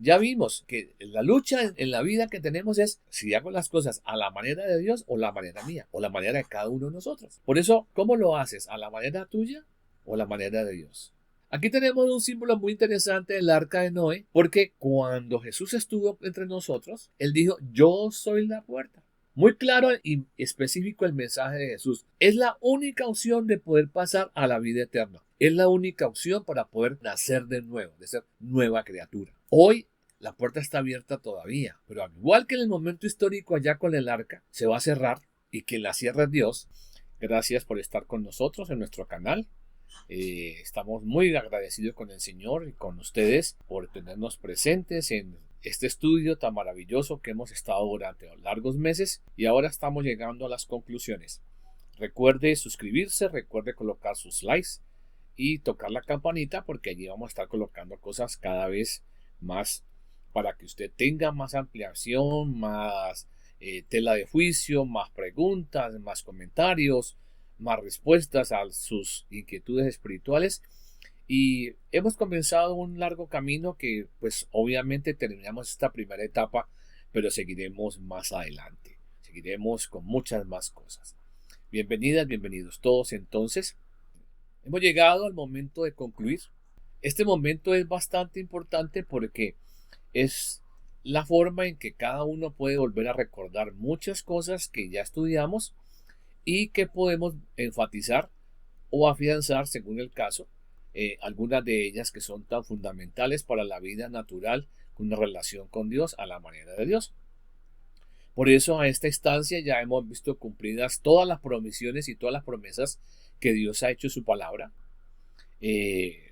Ya vimos que la lucha en la vida que tenemos es si hago las cosas a la manera de Dios o la manera mía o la manera de cada uno de nosotros. Por eso, ¿cómo lo haces? ¿A la manera tuya o la manera de Dios? Aquí tenemos un símbolo muy interesante del arca de Noé, porque cuando Jesús estuvo entre nosotros, Él dijo, yo soy la puerta. Muy claro y específico el mensaje de Jesús. Es la única opción de poder pasar a la vida eterna. Es la única opción para poder nacer de nuevo, de ser nueva criatura. Hoy la puerta está abierta todavía, pero al igual que en el momento histórico allá con el arca, se va a cerrar y quien la cierra es Dios. Gracias por estar con nosotros en nuestro canal. Estamos muy agradecidos con el Señor y con ustedes por tenernos presentes en este estudio tan maravilloso que hemos estado durante largos meses y ahora estamos llegando a las conclusiones. Recuerde suscribirse, recuerde colocar sus likes y tocar la campanita porque allí vamos a estar colocando cosas cada vez más para que usted tenga más ampliación, más tela de juicio, más preguntas, más comentarios, más respuestas a sus inquietudes espirituales. Y hemos comenzado un largo camino que pues obviamente terminamos esta primera etapa, pero seguiremos más adelante. Seguiremos con muchas más cosas. Bienvenidas, bienvenidos todos. Entonces, hemos llegado al momento de concluir. Este momento es bastante importante porque es la forma en que cada uno puede volver a recordar muchas cosas que ya estudiamos y que podemos enfatizar o afianzar según el caso, algunas de ellas que son tan fundamentales para la vida natural, una relación con Dios a la manera de Dios. Por eso a esta instancia ya hemos visto cumplidas todas las promisiones y todas las promesas que Dios ha hecho en su palabra,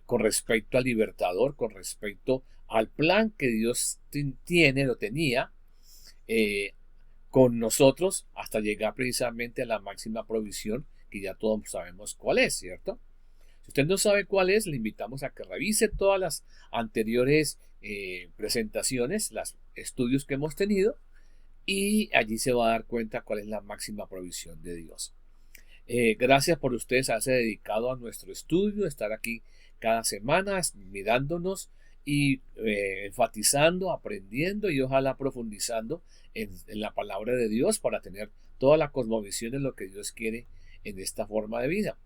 con respecto al libertador, con respecto al plan que Dios tiene o tenía con nosotros hasta llegar precisamente a la máxima provisión que ya todos sabemos cuál es, ¿cierto? Si usted no sabe cuál es, le invitamos a que revise todas las anteriores presentaciones, los estudios que hemos tenido y allí se va a dar cuenta cuál es la máxima provisión de Dios. Gracias por ustedes haberse dedicado a nuestro estudio, estar aquí cada semana mirándonos y enfatizando, aprendiendo y ojalá profundizando en la palabra de Dios para tener toda la cosmovisión de lo que Dios quiere en esta forma de vida.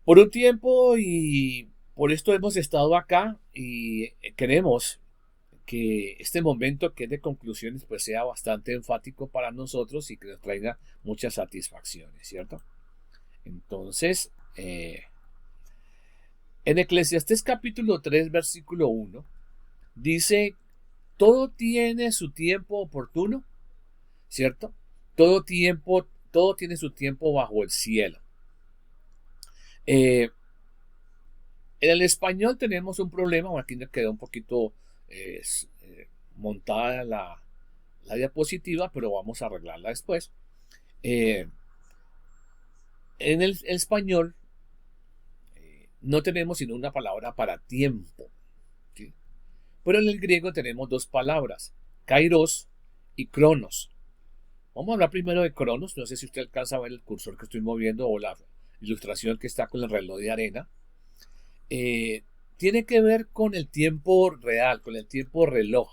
Por un tiempo y por esto hemos estado acá y queremos que este momento que es de conclusiones pues sea bastante enfático para nosotros y que nos traiga muchas satisfacciones, ¿cierto? Entonces, en Eclesiastés capítulo 3 versículo 1 dice, todo tiene su tiempo oportuno, ¿cierto? Todo tiene su tiempo bajo el cielo. En el español tenemos un problema, aquí nos quedó un poquito montada la diapositiva, pero vamos a arreglarla después. En el español no tenemos sino una palabra para tiempo, ¿sí? Pero en el griego tenemos dos palabras, kairos y cronos. Vamos a hablar primero de cronos, no sé si usted alcanza a ver el cursor que estoy moviendo o la ilustración que está con el reloj de arena. Tiene que ver con el tiempo real, con el tiempo reloj,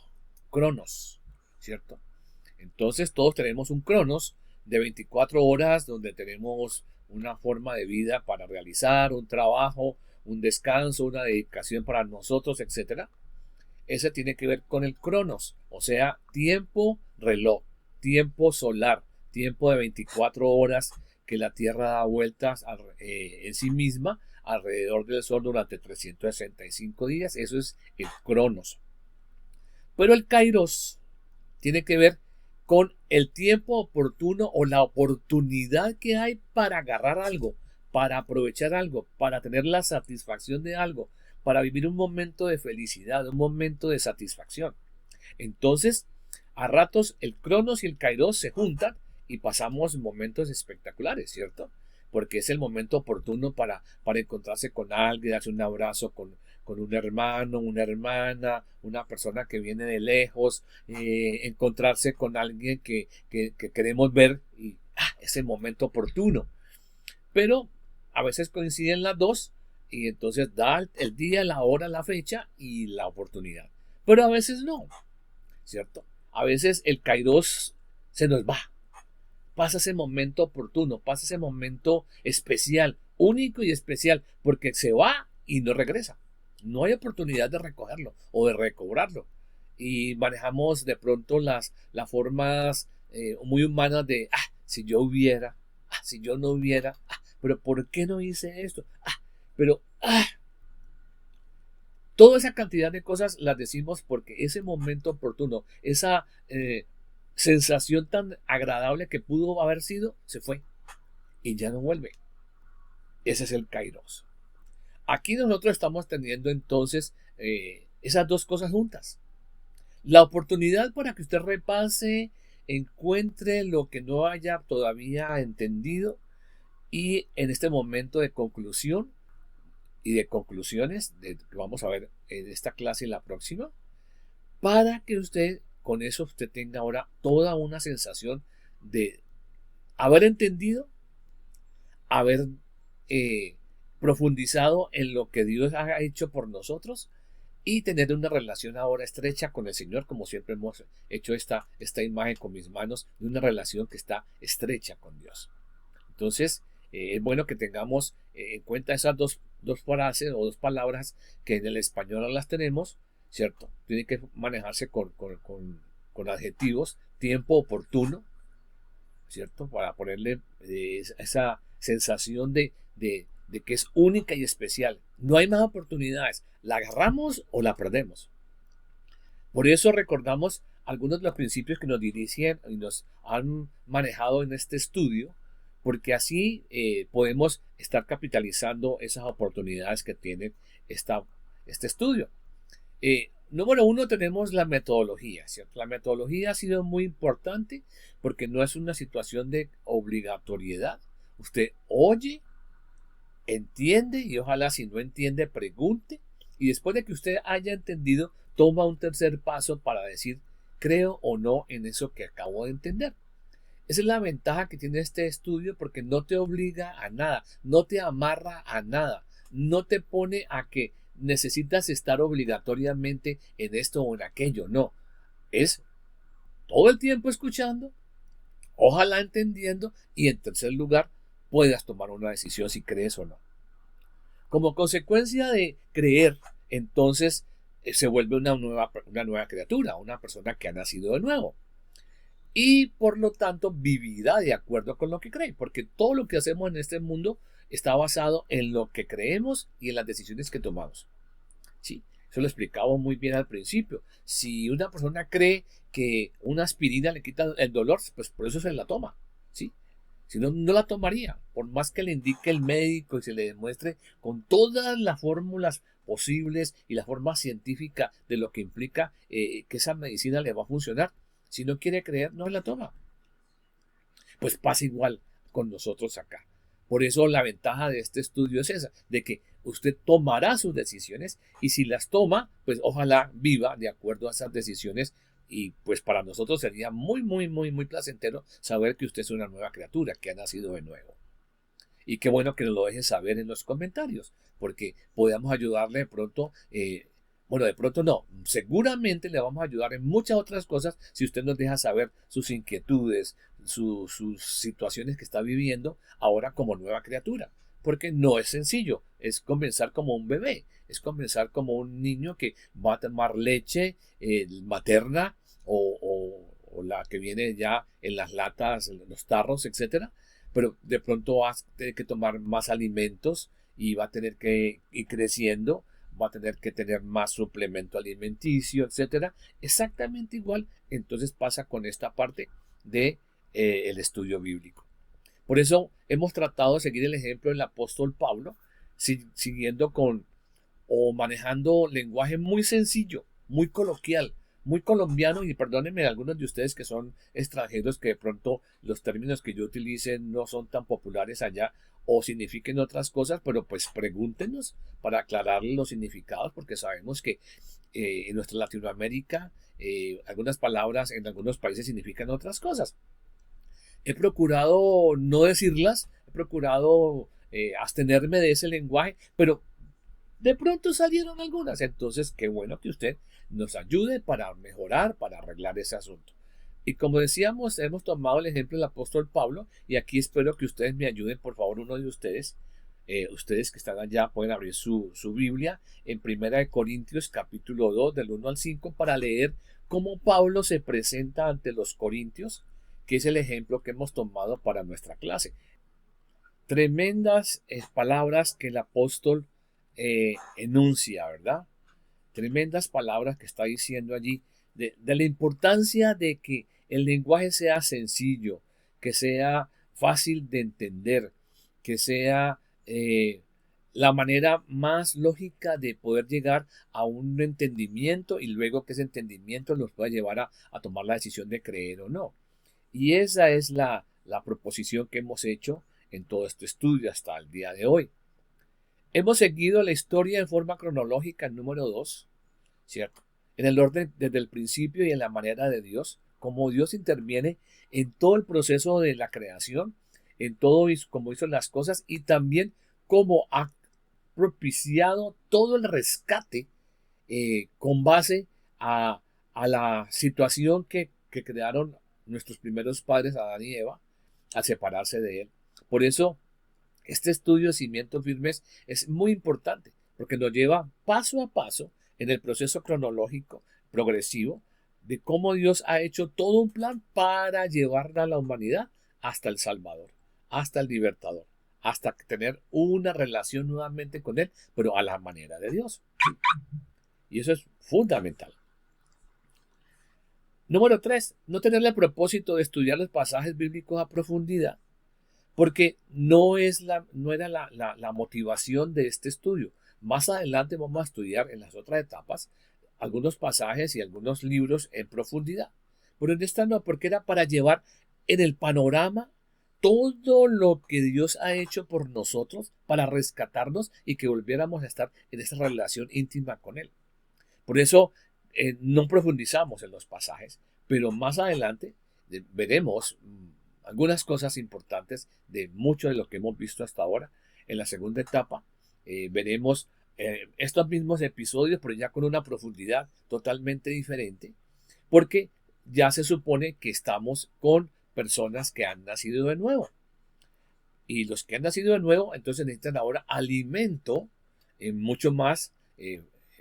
cronos, ¿cierto? Entonces todos tenemos un cronos de 24 horas donde tenemos una forma de vida para realizar, un trabajo, un descanso, una dedicación para nosotros, etc. Ese tiene que ver con el cronos, o sea, tiempo reloj, tiempo solar, tiempo de 24 horas que la Tierra da vueltas en sí misma alrededor del Sol durante 365 días. Eso es el cronos. Pero el kairos tiene que ver con el tiempo oportuno o la oportunidad que hay para agarrar algo, para aprovechar algo, para tener la satisfacción de algo, para vivir un momento de felicidad, un momento de satisfacción. Entonces, a ratos el cronos y el kairos se juntan y pasamos momentos espectaculares, ¿cierto? Porque es el momento oportuno para encontrarse con alguien, darse un abrazo con un hermano, una hermana, una persona que viene de lejos, encontrarse con alguien que queremos ver y es el momento oportuno. Pero a veces coinciden las dos y entonces da el día, la hora, la fecha y la oportunidad. pero a veces no, ¿cierto? A veces el kairos se nos va. Pasa ese momento oportuno, pasa ese momento especial, único y especial, porque se va y no regresa. No hay oportunidad de recogerlo o de recobrarlo. Y manejamos de pronto las formas muy humanas de, si yo hubiera, si yo no hubiera, pero ¿por qué no hice esto? Pero, toda esa cantidad de cosas las decimos porque ese momento oportuno, esa sensación tan agradable que pudo haber sido, se fue y ya no vuelve. Ese es el kairos. Aquí nosotros estamos teniendo entonces esas dos cosas juntas. La oportunidad para que usted repase, encuentre lo que no haya todavía entendido y en este momento de conclusión y de conclusiones que vamos a ver en esta clase y la próxima, para que usted con eso usted tenga ahora toda una sensación de haber entendido, haber profundizado en lo que Dios ha hecho por nosotros y tener una relación ahora estrecha con el Señor, como siempre hemos hecho esta imagen con mis manos, de una relación que está estrecha con Dios. Entonces, es bueno que tengamos en cuenta esas dos frases o dos palabras que en el español no las tenemos, ¿cierto? Tiene que manejarse con adjetivos, tiempo oportuno, ¿cierto? Para ponerle esa sensación de que es única y especial. No hay más oportunidades. La agarramos o la perdemos. Por eso recordamos algunos de los principios que nos dirigen y nos han manejado en este estudio, porque así podemos estar capitalizando esas oportunidades que tiene este estudio. Número uno, tenemos la metodología, ¿cierto? La metodología ha sido muy importante porque no es una situación de obligatoriedad. Usted oye, entiende y ojalá si no entiende pregunte y después de que usted haya entendido toma un tercer paso para decir creo o no en eso que acabo de entender. Esa es la ventaja que tiene este estudio porque no te obliga a nada, no te amarra a nada, no te pone a que necesitas estar obligatoriamente en esto o en aquello, no, es todo el tiempo escuchando, ojalá entendiendo y en tercer lugar puedas tomar una decisión si crees o no. Como consecuencia de creer, entonces se vuelve una nueva criatura, una persona que ha nacido de nuevo. Y por lo tanto vivirá de acuerdo con lo que cree, porque todo lo que hacemos en este mundo está basado en lo que creemos y en las decisiones que tomamos. ¿Sí? Eso lo explicaba muy bien al principio. Si una persona cree que una aspirina le quita el dolor, pues por eso se la toma. ¿Sí? Si no, no la tomaría, por más que le indique el médico y se le demuestre con todas las fórmulas posibles y la forma científica de lo que implica que esa medicina le va a funcionar. Si no quiere creer, no la toma. Pues pasa igual con nosotros acá. Por eso la ventaja de este estudio es esa, de que usted tomará sus decisiones y si las toma, pues ojalá viva de acuerdo a esas decisiones y pues para nosotros sería muy, muy, muy, muy placentero saber que usted es una nueva criatura, que ha nacido de nuevo. Y qué bueno que nos lo deje saber en los comentarios, porque podemos ayudarle de pronto bueno, de pronto no, seguramente le vamos a ayudar en muchas otras cosas si usted nos deja saber sus inquietudes, sus situaciones que está viviendo ahora como nueva criatura. Porque no es sencillo, es comenzar como un bebé, es comenzar como un niño que va a tomar leche materna o la que viene ya en las latas, en los tarros, etcétera. Pero de pronto va a tener que tomar más alimentos y va a tener que ir creciendo, va a tener que tener más suplemento alimenticio, etcétera. Exactamente igual, entonces pasa con esta parte de el estudio bíblico. Por eso hemos tratado de seguir el ejemplo del apóstol Pablo, siguiendo con o manejando lenguaje muy sencillo, muy coloquial, muy colombiano, y perdónenme algunos de ustedes que son extranjeros que de pronto los términos que yo utilice no son tan populares allá o signifiquen otras cosas, pero pues pregúntenos para aclararles los significados porque sabemos que en nuestra Latinoamérica algunas palabras en algunos países significan otras cosas. He procurado no decirlas, he procurado abstenerme de ese lenguaje, pero De pronto salieron algunas. Entonces, qué bueno que usted nos ayude para mejorar, para arreglar ese asunto. Y como decíamos, hemos tomado el ejemplo del apóstol Pablo, y aquí espero que ustedes me ayuden, por favor, uno de ustedes. Ustedes que están allá pueden abrir su Biblia en Primera de Corintios capítulo 2 del 1 al 5 para leer cómo Pablo se presenta ante los corintios, que es el ejemplo que hemos tomado para nuestra clase. Tremendas palabras que el apóstol enuncia, ¿verdad? Tremendas palabras que está diciendo allí de la importancia de que el lenguaje sea sencillo, que sea fácil de entender, que sea la manera más lógica de poder llegar a un entendimiento y luego que ese entendimiento nos pueda llevar a tomar la decisión de creer o no. Y esa es la proposición que hemos hecho en todo este estudio hasta el día de hoy. Hemos seguido la historia en forma cronológica, el número 2, ¿cierto? En el orden desde el principio y en la manera de Dios, cómo Dios interviene en todo el proceso de la creación, en todo cómo hizo las cosas y también cómo ha propiciado todo el rescate con base a la situación que crearon nuestros primeros padres, Adán y Eva, al separarse de él. Por eso, este estudio de cimientos firmes es muy importante, porque nos lleva paso a paso en el proceso cronológico progresivo de cómo Dios ha hecho todo un plan para llevar a la humanidad hasta el Salvador, hasta el Libertador, hasta tener una relación nuevamente con Él, pero a la manera de Dios. Y eso es fundamental. Número 3. No tener el propósito de estudiar los pasajes bíblicos a profundidad, porque no era la motivación de este estudio. Más adelante vamos a estudiar en las otras etapas algunos pasajes y algunos libros en profundidad. Pero en esta no, porque era para llevar en el panorama todo lo que Dios ha hecho por nosotros para rescatarnos y que volviéramos a estar en esa relación íntima con Él. Por eso no profundizamos en los pasajes, pero más adelante veremos algunas cosas importantes de mucho de lo que hemos visto hasta ahora. En la segunda etapa veremos estos mismos episodios, pero ya con una profundidad totalmente diferente, porque ya se supone que estamos con personas que han nacido de nuevo. Y los que han nacido de nuevo, entonces necesitan ahora alimento mucho más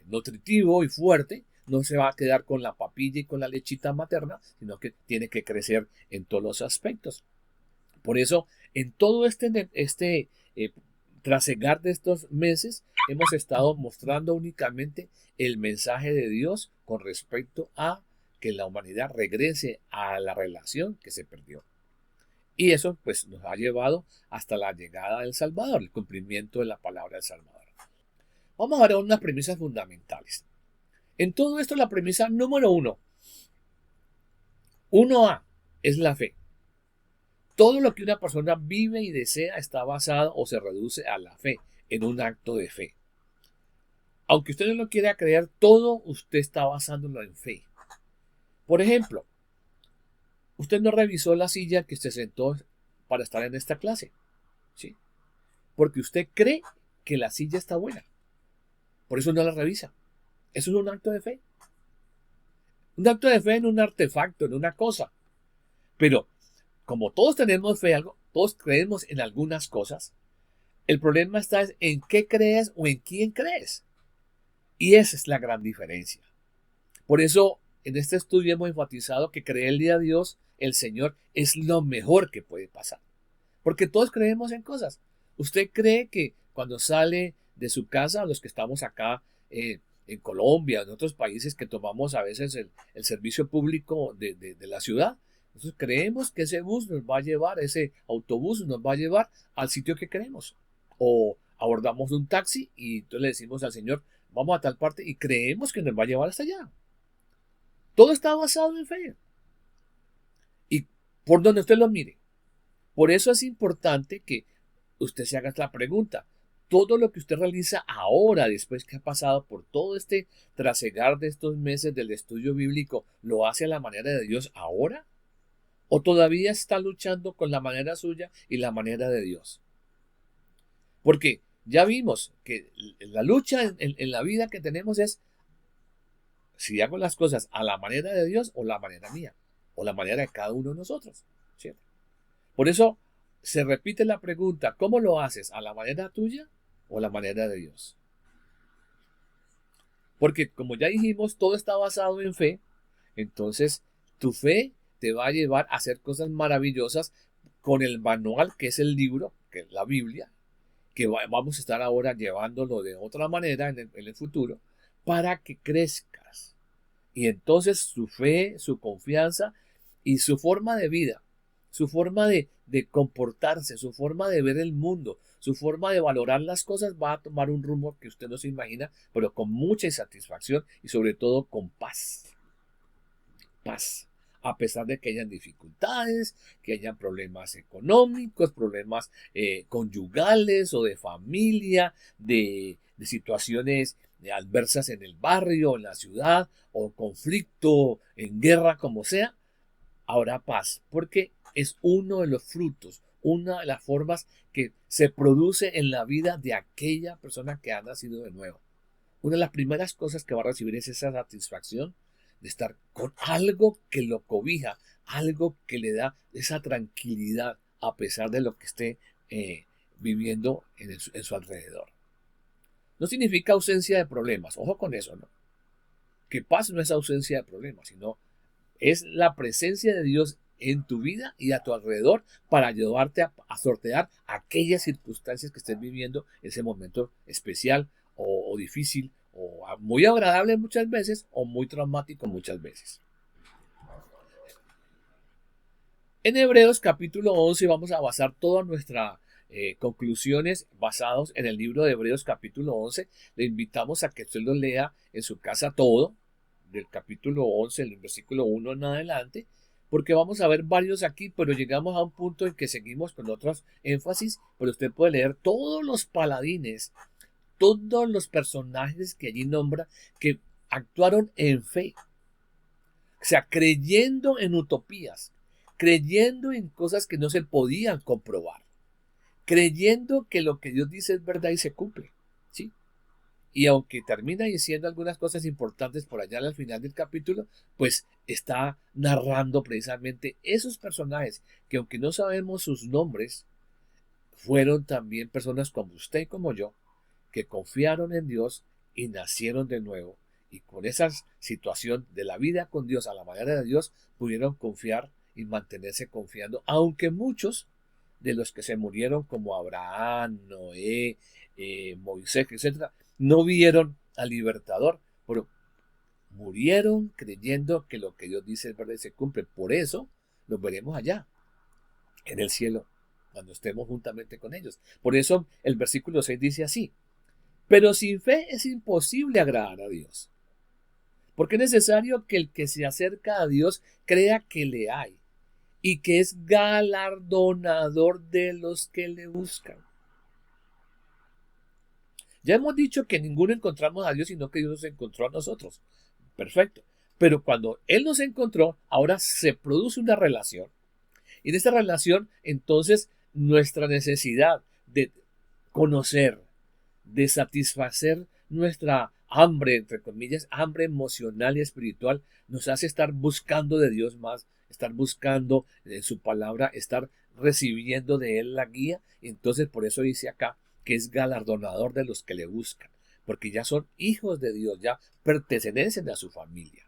nutritivo y fuerte. No se va a quedar con la papilla y con la lechita materna, sino que tiene que crecer en todos los aspectos. Por eso, en todo este trasegar de estos meses, hemos estado mostrando únicamente el mensaje de Dios con respecto a que la humanidad regrese a la relación que se perdió. Y eso pues nos ha llevado hasta la llegada del Salvador, el cumplimiento de la palabra del Salvador. Vamos a ver unas premisas fundamentales. En todo esto, la premisa número 1A, es la fe. Todo lo que una persona vive y desea está basado o se reduce a la fe, en un acto de fe. Aunque usted no lo quiera creer, todo usted está basándolo en fe. Por ejemplo, usted no revisó la silla que se sentó para estar en esta clase, ¿sí? Porque usted cree que la silla está buena. Por eso no la revisa. Eso es un acto de fe. Un acto de fe en un artefacto, en una cosa. Pero como todos tenemos fe, todos creemos en algunas cosas, el problema está en qué crees o en quién crees. Y esa es la gran diferencia. Por eso, en este estudio hemos enfatizado que creerle a Dios, el Señor, es lo mejor que puede pasar. Porque todos creemos en cosas. ¿Usted cree que cuando sale de su casa, los que estamos acá en Colombia, en otros países que tomamos a veces el servicio público de la ciudad, nosotros creemos que ese bus nos va a llevar, ese autobús nos va a llevar al sitio que queremos? O abordamos un taxi y entonces le decimos al Señor, vamos a tal parte y creemos que nos va a llevar hasta allá. Todo está basado en fe. Y por donde usted lo mire. Por eso es importante que usted se haga la pregunta. ¿Todo lo que usted realiza ahora, después que ha pasado por todo este trasegar de estos meses del estudio bíblico, lo hace a la manera de Dios ahora? ¿O todavía está luchando con la manera suya y la manera de Dios? Porque Ya vimos que la lucha en la vida que tenemos es si hago las cosas a la manera de Dios o la manera mía, o la manera de cada uno de nosotros. ¿Cierto? Por eso se repite la pregunta, ¿cómo lo haces? ¿A la manera tuya o a la manera de Dios? Porque como ya dijimos, todo está basado en fe, entonces tu fe te va a llevar a hacer cosas maravillosas con el manual que es el libro, que es la Biblia, que vamos a estar ahora llevándolo de otra manera en el futuro, para que crezcas. Y entonces su fe, su confianza y su forma de vida, su forma de comportarse, su forma de ver el mundo, su forma de valorar las cosas va a tomar un rumbo que usted no se imagina, pero con mucha satisfacción y sobre todo con paz. Paz. A pesar de que hayan dificultades, que hayan problemas económicos, problemas conyugales o de familia, de situaciones adversas en el barrio, en la ciudad, o conflicto, en guerra, como sea, habrá paz, porque es uno de los frutos, una de las formas que se produce en la vida de aquella persona que ha nacido de nuevo. Una de las primeras cosas que va a recibir es esa satisfacción de estar con algo que lo cobija, algo que le da esa tranquilidad a pesar de lo que esté viviendo en su alrededor. No significa ausencia de problemas, ojo con eso, ¿no? Que paz no es ausencia de problemas, sino es la presencia de Dios en tu vida y a tu alrededor para ayudarte a sortear aquellas circunstancias que estés viviendo en ese momento especial o difícil o muy agradable muchas veces o muy traumático muchas veces. En Hebreos capítulo 11 vamos a basar todas nuestras conclusiones basados en el libro de Hebreos capítulo 11. Le invitamos a que usted lo lea en su casa todo, del capítulo 11, el versículo 1 en adelante, porque vamos a ver varios aquí, pero llegamos a un punto en que seguimos con otros énfasis, pero usted puede leer todos los paladines, todos los personajes que allí nombra, que actuaron en fe, o sea, creyendo en utopías, creyendo en cosas que no se podían comprobar, creyendo que lo que Dios dice es verdad y se cumple, ¿sí? Y aunque termina diciendo algunas cosas importantes por allá al final del capítulo, pues está narrando precisamente esos personajes que aunque no sabemos sus nombres, fueron también personas como usted y como yo, que confiaron en Dios y nacieron de nuevo. Y con esa situación de la vida con Dios a la manera de Dios, pudieron confiar y mantenerse confiando, aunque muchos de los que se murieron como Abraham, Noé, Moisés, etcétera, no vieron al libertador, pero murieron creyendo que lo que Dios dice es verdad y se cumple. Por eso los veremos allá, en el cielo, cuando estemos juntamente con ellos. Por eso el versículo 6 dice así: pero sin fe es imposible agradar a Dios, porque es necesario que el que se acerca a Dios crea que le hay y que es galardonador de los que le buscan. Ya hemos dicho que ninguno encontramos a Dios, sino que Dios nos encontró a nosotros. Perfecto. Pero cuando Él nos encontró, ahora se produce una relación. Y en esta relación, entonces, nuestra necesidad de conocer, de satisfacer nuestra hambre, entre comillas, hambre emocional y espiritual, nos hace estar buscando de Dios más, estar buscando en su palabra, estar recibiendo de Él la guía. Y entonces por eso dice acá que es galardonador de los que le buscan, porque ya son hijos de Dios, ya pertenecen a su familia.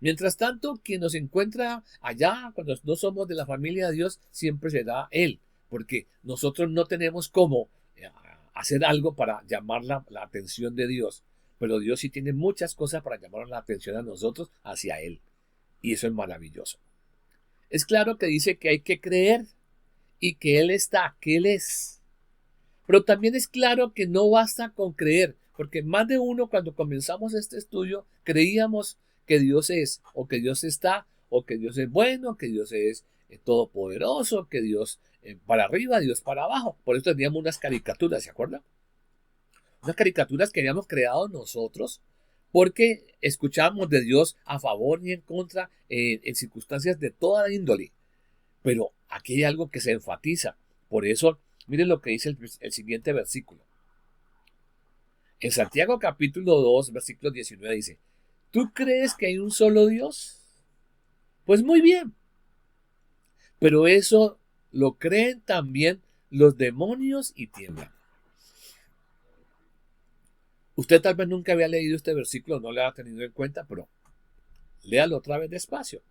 Mientras tanto, quien nos encuentra allá, cuando no somos de la familia de Dios, siempre será Él, porque nosotros no tenemos cómo hacer algo para llamar la atención de Dios, pero Dios sí tiene muchas cosas para llamar la atención a nosotros hacia Él, y eso es maravilloso. Es claro que dice que hay que creer y que Él está, que Él es, pero también es claro que no basta con creer, porque más de uno cuando comenzamos este estudio creíamos que Dios es, o que Dios está, o que Dios es bueno, que Dios es todopoderoso, que Dios para arriba, Dios para abajo. Por eso teníamos unas caricaturas, ¿se acuerdan? Unas caricaturas que habíamos creado nosotros porque escuchábamos de Dios a favor y en contra en circunstancias de toda índole. Pero aquí hay algo que se enfatiza. Por eso, miren lo que dice el siguiente versículo. En Santiago capítulo 2, versículo 19 dice, ¿tú crees que hay un solo Dios? Pues muy bien, pero eso lo creen también los demonios y tiemblan. Usted tal vez nunca había leído este versículo, no lo ha tenido en cuenta, pero léalo otra vez despacio.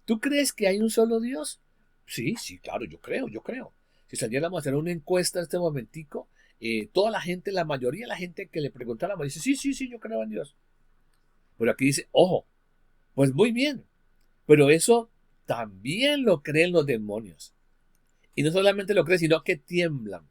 ¿Tú crees que hay un solo Dios? Sí, sí, claro, yo creo. Si saliéramos a hacer una encuesta en este momentico, toda la gente, la mayoría de la gente que le preguntáramos dice, sí, sí, sí, yo creo en Dios. Pero aquí dice, ojo, pues muy bien, pero eso también lo creen los demonios. Y no solamente lo creen, sino que tiemblan.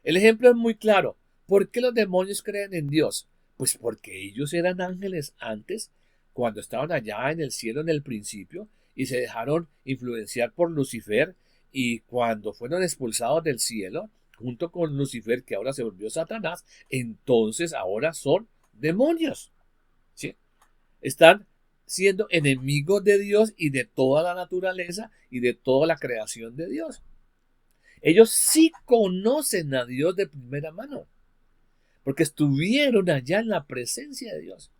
El ejemplo es muy claro. ¿Por qué los demonios creen en Dios? Pues porque ellos eran ángeles antes, cuando estaban allá en el cielo en el principio, y se dejaron influenciar por Lucifer, y cuando fueron expulsados del cielo, junto con Lucifer, que ahora se volvió Satanás, entonces ahora son demonios. ¿Sí? Están siendo enemigos de Dios y de toda la naturaleza y de toda la creación de Dios. Ellos sí conocen a Dios de primera mano, porque estuvieron allá en la presencia de Dios.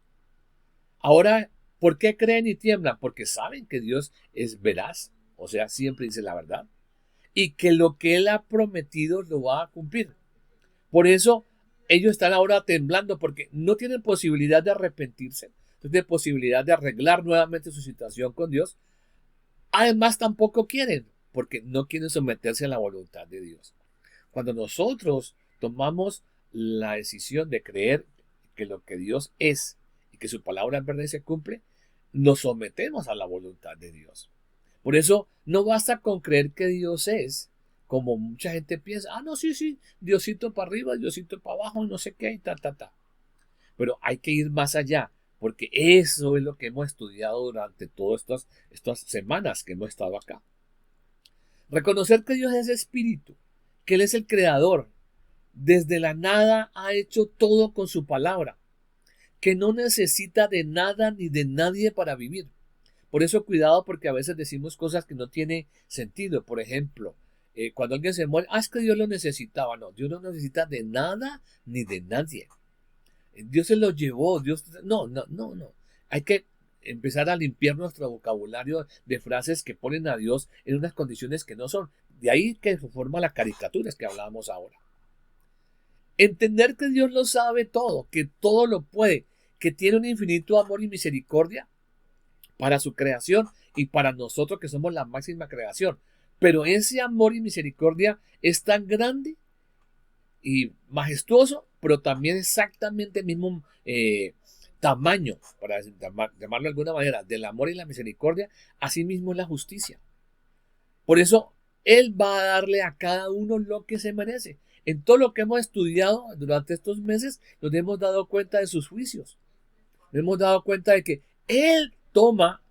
Ahora, ¿por qué creen y tiemblan? Porque saben que Dios es veraz, o sea, siempre dice la verdad, y que lo que Él ha prometido lo va a cumplir. Por eso ellos están ahora temblando, porque no tienen posibilidad de arrepentirse, no tienen posibilidad de arreglar nuevamente su situación con Dios. Además, tampoco quieren, porque no quieren someterse a la voluntad de Dios. Cuando nosotros tomamos la decisión de creer que lo que Dios es y que su palabra en verdad se cumple, nos sometemos a la voluntad de Dios. Por eso no basta con creer que Dios es, como mucha gente piensa, ah, no, sí, sí, Diosito para arriba, Diosito para abajo, no sé qué, y ta. Pero hay que ir más allá, porque eso es lo que hemos estudiado durante todas estas semanas que hemos estado acá. Reconocer que Dios es espíritu, que Él es el creador, desde la nada ha hecho todo con su palabra, que no necesita de nada ni de nadie para vivir. Por eso cuidado, porque a veces decimos cosas que no tienen sentido. Por ejemplo, cuando alguien se muere, es que Dios lo necesitaba. No, Dios no necesita de nada ni de nadie. Dios se lo llevó. Dios, no. Hay que empezar a limpiar nuestro vocabulario de frases que ponen a Dios en unas condiciones que no son. De ahí que se forman las caricaturas que hablábamos ahora. Entender que Dios lo sabe todo, que todo lo puede, que tiene un infinito amor y misericordia para su creación y para nosotros que somos la máxima creación. Pero ese amor y misericordia es tan grande y majestuoso, pero también exactamente el mismo tamaño, para llamarlo de alguna manera, del amor y la misericordia, así mismo es la justicia. Por eso Él va a darle a cada uno lo que se merece. En todo lo que hemos estudiado durante estos meses, nos hemos dado cuenta de sus juicios. Nos hemos dado cuenta de que Él toma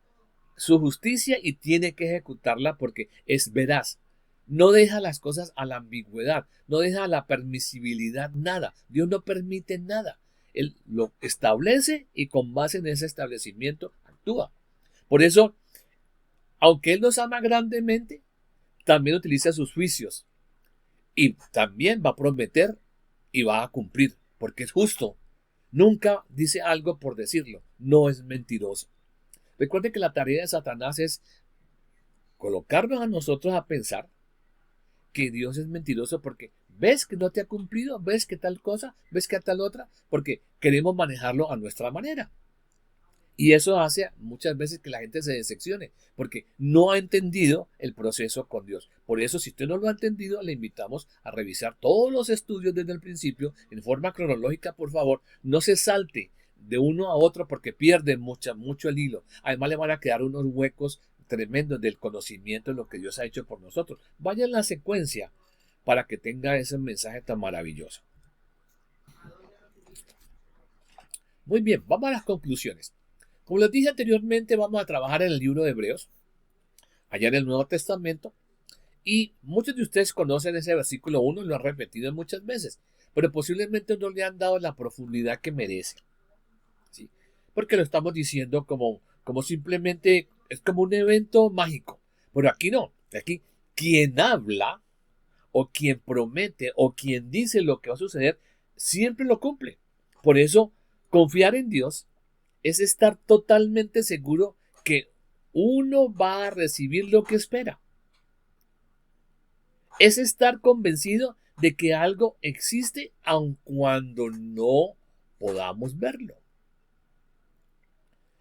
su justicia y tiene que ejecutarla porque es veraz. No deja las cosas a la ambigüedad, no deja a la permisibilidad nada. Dios no permite nada. Él lo establece y con base en ese establecimiento actúa. Por eso, aunque Él nos ama grandemente, también utiliza sus juicios. Y también va a prometer y va a cumplir, porque es justo. Nunca dice algo por decirlo, no es mentiroso. Recuerde que la tarea de Satanás es colocarnos a nosotros a pensar que Dios es mentiroso porque ves que no te ha cumplido, ves que tal cosa, ves que tal otra, porque queremos manejarlo a nuestra manera. Y eso hace muchas veces que la gente se decepcione, porque no ha entendido el proceso con Dios. Por eso, si usted no lo ha entendido, le invitamos a revisar todos los estudios desde el principio, en forma cronológica, por favor. No se salte de uno a otro porque pierde mucho el hilo. Además, le van a quedar unos huecos tremendos del conocimiento de lo que Dios ha hecho por nosotros. Vaya en la secuencia para que tenga ese mensaje tan maravilloso. Muy bien, vamos a las conclusiones. Como les dije anteriormente, vamos a trabajar en el libro de Hebreos, allá en el Nuevo Testamento, y muchos de ustedes conocen ese versículo 1 y lo han repetido muchas veces, pero posiblemente no le han dado la profundidad que merece, ¿sí? Porque lo estamos diciendo como simplemente, es como un evento mágico, pero aquí no, aquí quien habla, o quien promete, o quien dice lo que va a suceder, siempre lo cumple. Por eso, confiar en Dios es estar totalmente seguro que uno va a recibir lo que espera. Es estar convencido de que algo existe aun cuando no podamos verlo.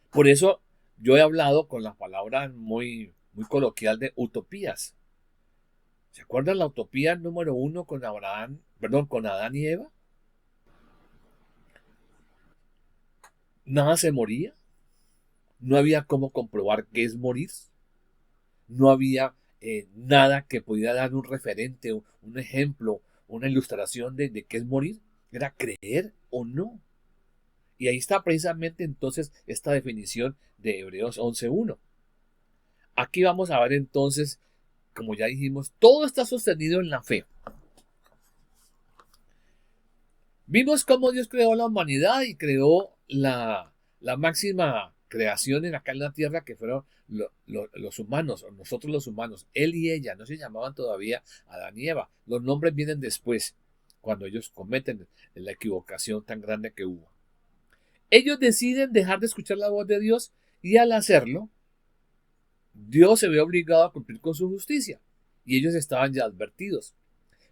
Por eso yo he hablado con la palabra muy coloquial de utopías. ¿Se acuerdan la utopía número 1 con con Adán y Eva? Nada se moría. No había cómo comprobar qué es morir. No había nada que pudiera dar un referente, un ejemplo, una ilustración de qué es morir. Era creer o no. Y ahí está precisamente entonces esta definición de Hebreos 11.1. Aquí vamos a ver entonces, como ya dijimos, todo está sostenido en la fe. Vimos cómo Dios creó la humanidad y creó la máxima creación acá en la tierra, que fueron los humanos, o nosotros los humanos. Él y ella no se llamaban todavía Adán y Eva. Los nombres vienen después, cuando ellos cometen la equivocación tan grande que hubo. Ellos deciden dejar de escuchar la voz de Dios y al hacerlo, Dios se ve obligado a cumplir con su justicia. Y ellos estaban ya advertidos.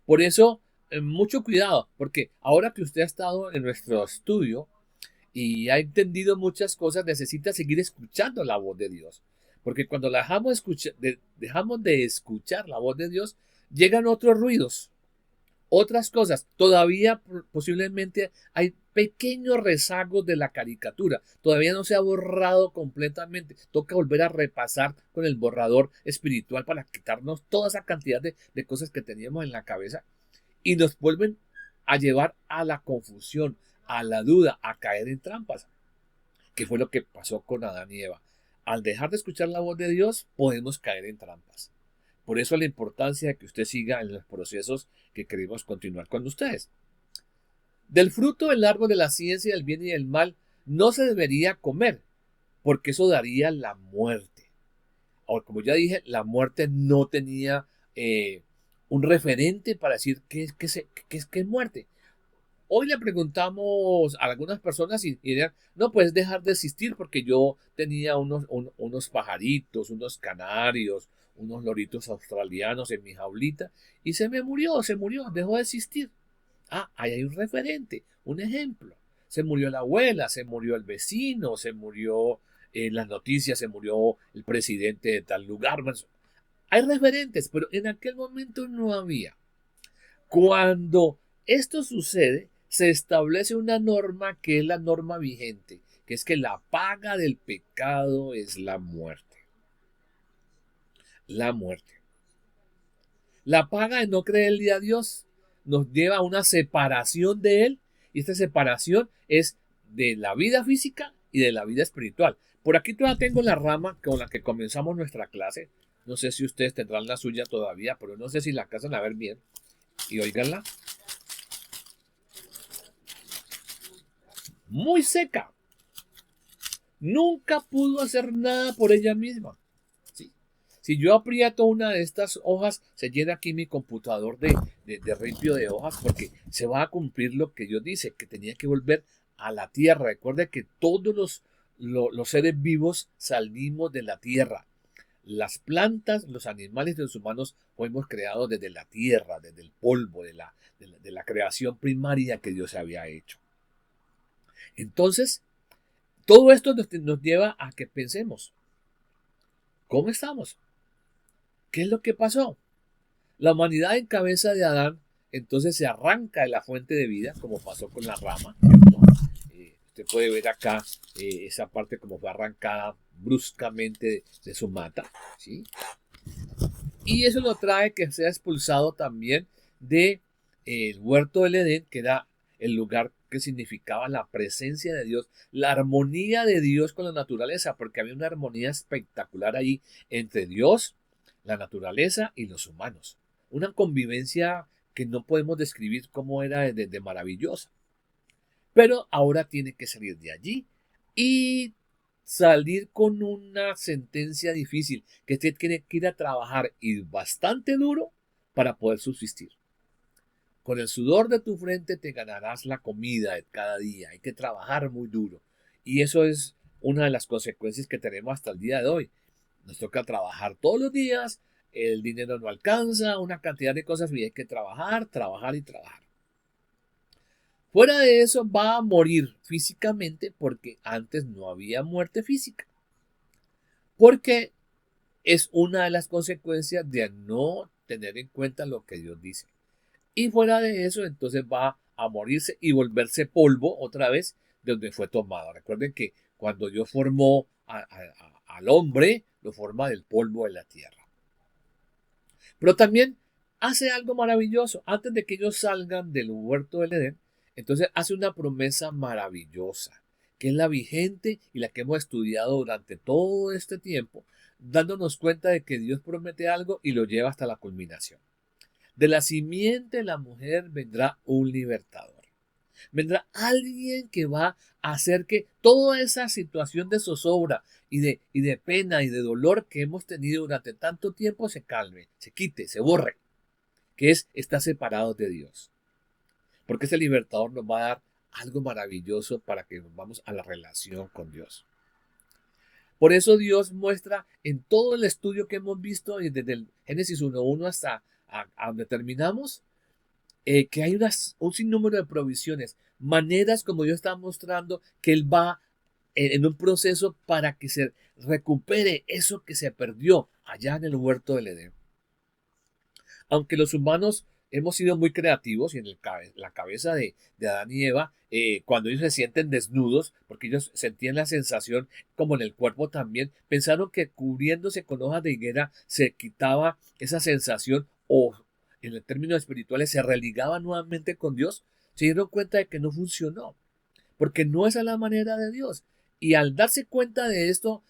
Por eso, mucho cuidado, porque ahora que usted ha estado en nuestro estudio y ha entendido muchas cosas, necesita seguir escuchando la voz de Dios. Porque cuando dejamos de escuchar la voz de Dios, llegan otros ruidos, otras cosas. Todavía posiblemente hay pequeños rezagos de la caricatura. Todavía no se ha borrado completamente. Toca volver a repasar con el borrador espiritual para quitarnos toda esa cantidad de cosas que teníamos en la cabeza y nos vuelven a llevar a la confusión, a la duda, a caer en trampas, que fue lo que pasó con Adán y Eva. Al dejar de escuchar la voz de Dios, podemos caer en trampas. Por eso la importancia de que usted siga en los procesos que queremos continuar con ustedes. Del fruto del árbol de la ciencia del bien y del mal no se debería comer, porque eso daría la muerte. Ahora, como ya dije, la muerte no tenía un referente para decir qué es muerte. Hoy le preguntamos a algunas personas y dirían, no puedes dejar de existir porque yo tenía unos pajaritos, unos canarios, unos loritos australianos en mi jaulita y se murió, dejó de existir. Ah, ahí hay un referente, un ejemplo. Se murió la abuela, se murió el vecino, se murió en las noticias, se murió el presidente de tal lugar. Hay referentes, pero en aquel momento no había. Cuando esto sucede, se establece una norma que es la norma vigente, que es que la paga del pecado es la muerte. La muerte. La paga de no creerle a Dios nos lleva a una separación de Él, y esta separación es de la vida física y de la vida espiritual. Por aquí todavía tengo la rama con la que comenzamos nuestra clase. No sé si ustedes tendrán la suya todavía, pero no sé si la alcanzan a ver bien. Y óiganla. Muy seca. Nunca pudo hacer nada por ella misma. ¿Sí? Si yo aprieto una de estas hojas, se llena aquí mi computador de ripio de hojas porque se va a cumplir lo que Dios dice, que tenía que volver a la tierra. Recuerde que todos los seres vivos salimos de la tierra. Las plantas, los animales y los humanos fuimos creados desde la tierra, desde el polvo, de la creación primaria que Dios había hecho. Entonces, todo esto nos lleva a que pensemos, ¿cómo estamos? ¿Qué es lo que pasó? La humanidad en cabeza de Adán entonces se arranca de la fuente de vida, como pasó con la rama. Usted puede ver acá esa parte como fue arrancada bruscamente de su mata, ¿sí? Y eso lo trae que sea expulsado también del huerto del Edén, que era el lugar que significaba la presencia de Dios, la armonía de Dios con la naturaleza, porque había una armonía espectacular ahí entre Dios, la naturaleza y los humanos. Una convivencia que no podemos describir cómo era de maravillosa. Pero ahora tiene que salir de allí y salir con una sentencia difícil, que usted tiene que ir a trabajar y bastante duro para poder subsistir. Con el sudor de tu frente te ganarás la comida de cada día. Hay que trabajar muy duro. Y eso es una de las consecuencias que tenemos hasta el día de hoy. Nos toca trabajar todos los días, el dinero no alcanza, una cantidad de cosas y hay que trabajar, trabajar y trabajar. Fuera de eso va a morir físicamente porque antes no había muerte física. Porque es una de las consecuencias de no tener en cuenta lo que Dios dice. Y fuera de eso, entonces va a morirse y volverse polvo otra vez de donde fue tomado. Recuerden que cuando Dios formó al hombre, lo forma del polvo de la tierra. Pero también hace algo maravilloso. Antes de que ellos salgan del huerto del Edén, entonces hace una promesa maravillosa, que es la vigente y la que hemos estudiado durante todo este tiempo, dándonos cuenta de que Dios promete algo y lo lleva hasta la culminación. De la simiente de la mujer vendrá un libertador. Vendrá alguien que va a hacer que toda esa situación de zozobra y de pena y de dolor que hemos tenido durante tanto tiempo se calme, se quite, se borre, que es estar separados de Dios. Porque ese libertador nos va a dar algo maravilloso para que nos vamos a la relación con Dios. Por eso Dios muestra en todo el estudio que hemos visto, desde el Génesis 1.1 hasta a donde terminamos, que hay un sinnúmero de provisiones, maneras como Dios está mostrando que Él va en un proceso para que se recupere eso que se perdió allá en el huerto del Edén. Aunque los humanos hemos sido muy creativos y en la cabeza de Adán y Eva, cuando ellos se sienten desnudos, porque ellos sentían la sensación, como en el cuerpo también, pensaron que cubriéndose con hojas de higuera se quitaba esa sensación o en el términos espirituales se religaba nuevamente con Dios. Se dieron cuenta de que no funcionó, porque no es a la manera de Dios. Y al darse cuenta de esto,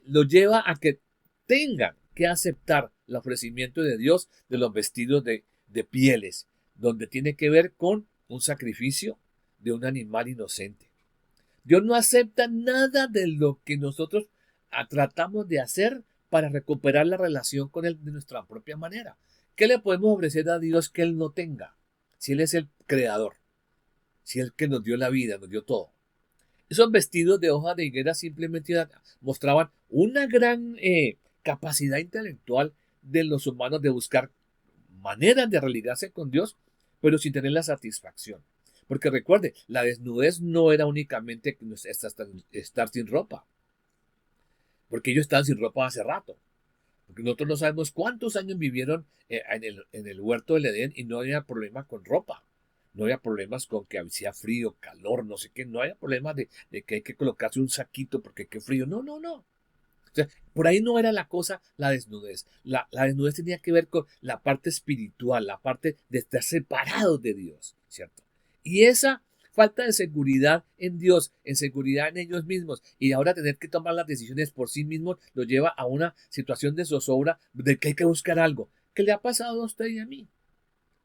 lo lleva a que tengan que aceptar el ofrecimiento de Dios de los vestidos de pieles, donde tiene que ver con un sacrificio de un animal inocente. Dios no acepta nada de lo que nosotros tratamos de hacer para recuperar la relación con Él de nuestra propia manera. ¿Qué le podemos ofrecer a Dios que Él no tenga? Si Él es el creador, si Él que nos dio la vida, nos dio todo. Esos vestidos de hoja de higuera simplemente mostraban una gran capacidad intelectual de los humanos de buscar maneras de religarse con Dios, pero sin tener la satisfacción. Porque recuerde, la desnudez no era únicamente estar sin ropa, porque ellos estaban sin ropa hace rato. Porque nosotros no sabemos cuántos años vivieron en el huerto del Edén y no había problema con ropa. No había problemas con que hacía frío, calor, no sé qué. No había problemas de que hay que colocarse un saquito porque qué frío. No, no, no. O sea, por ahí no era la cosa la desnudez. La desnudez tenía que ver con la parte espiritual, la parte de estar separados de Dios, ¿cierto? Y esa falta de seguridad en Dios, en seguridad en ellos mismos, y ahora tener que tomar las decisiones por sí mismos, lo lleva a una situación de zozobra de que hay que buscar algo. ¿Qué le ha pasado a usted y a mí?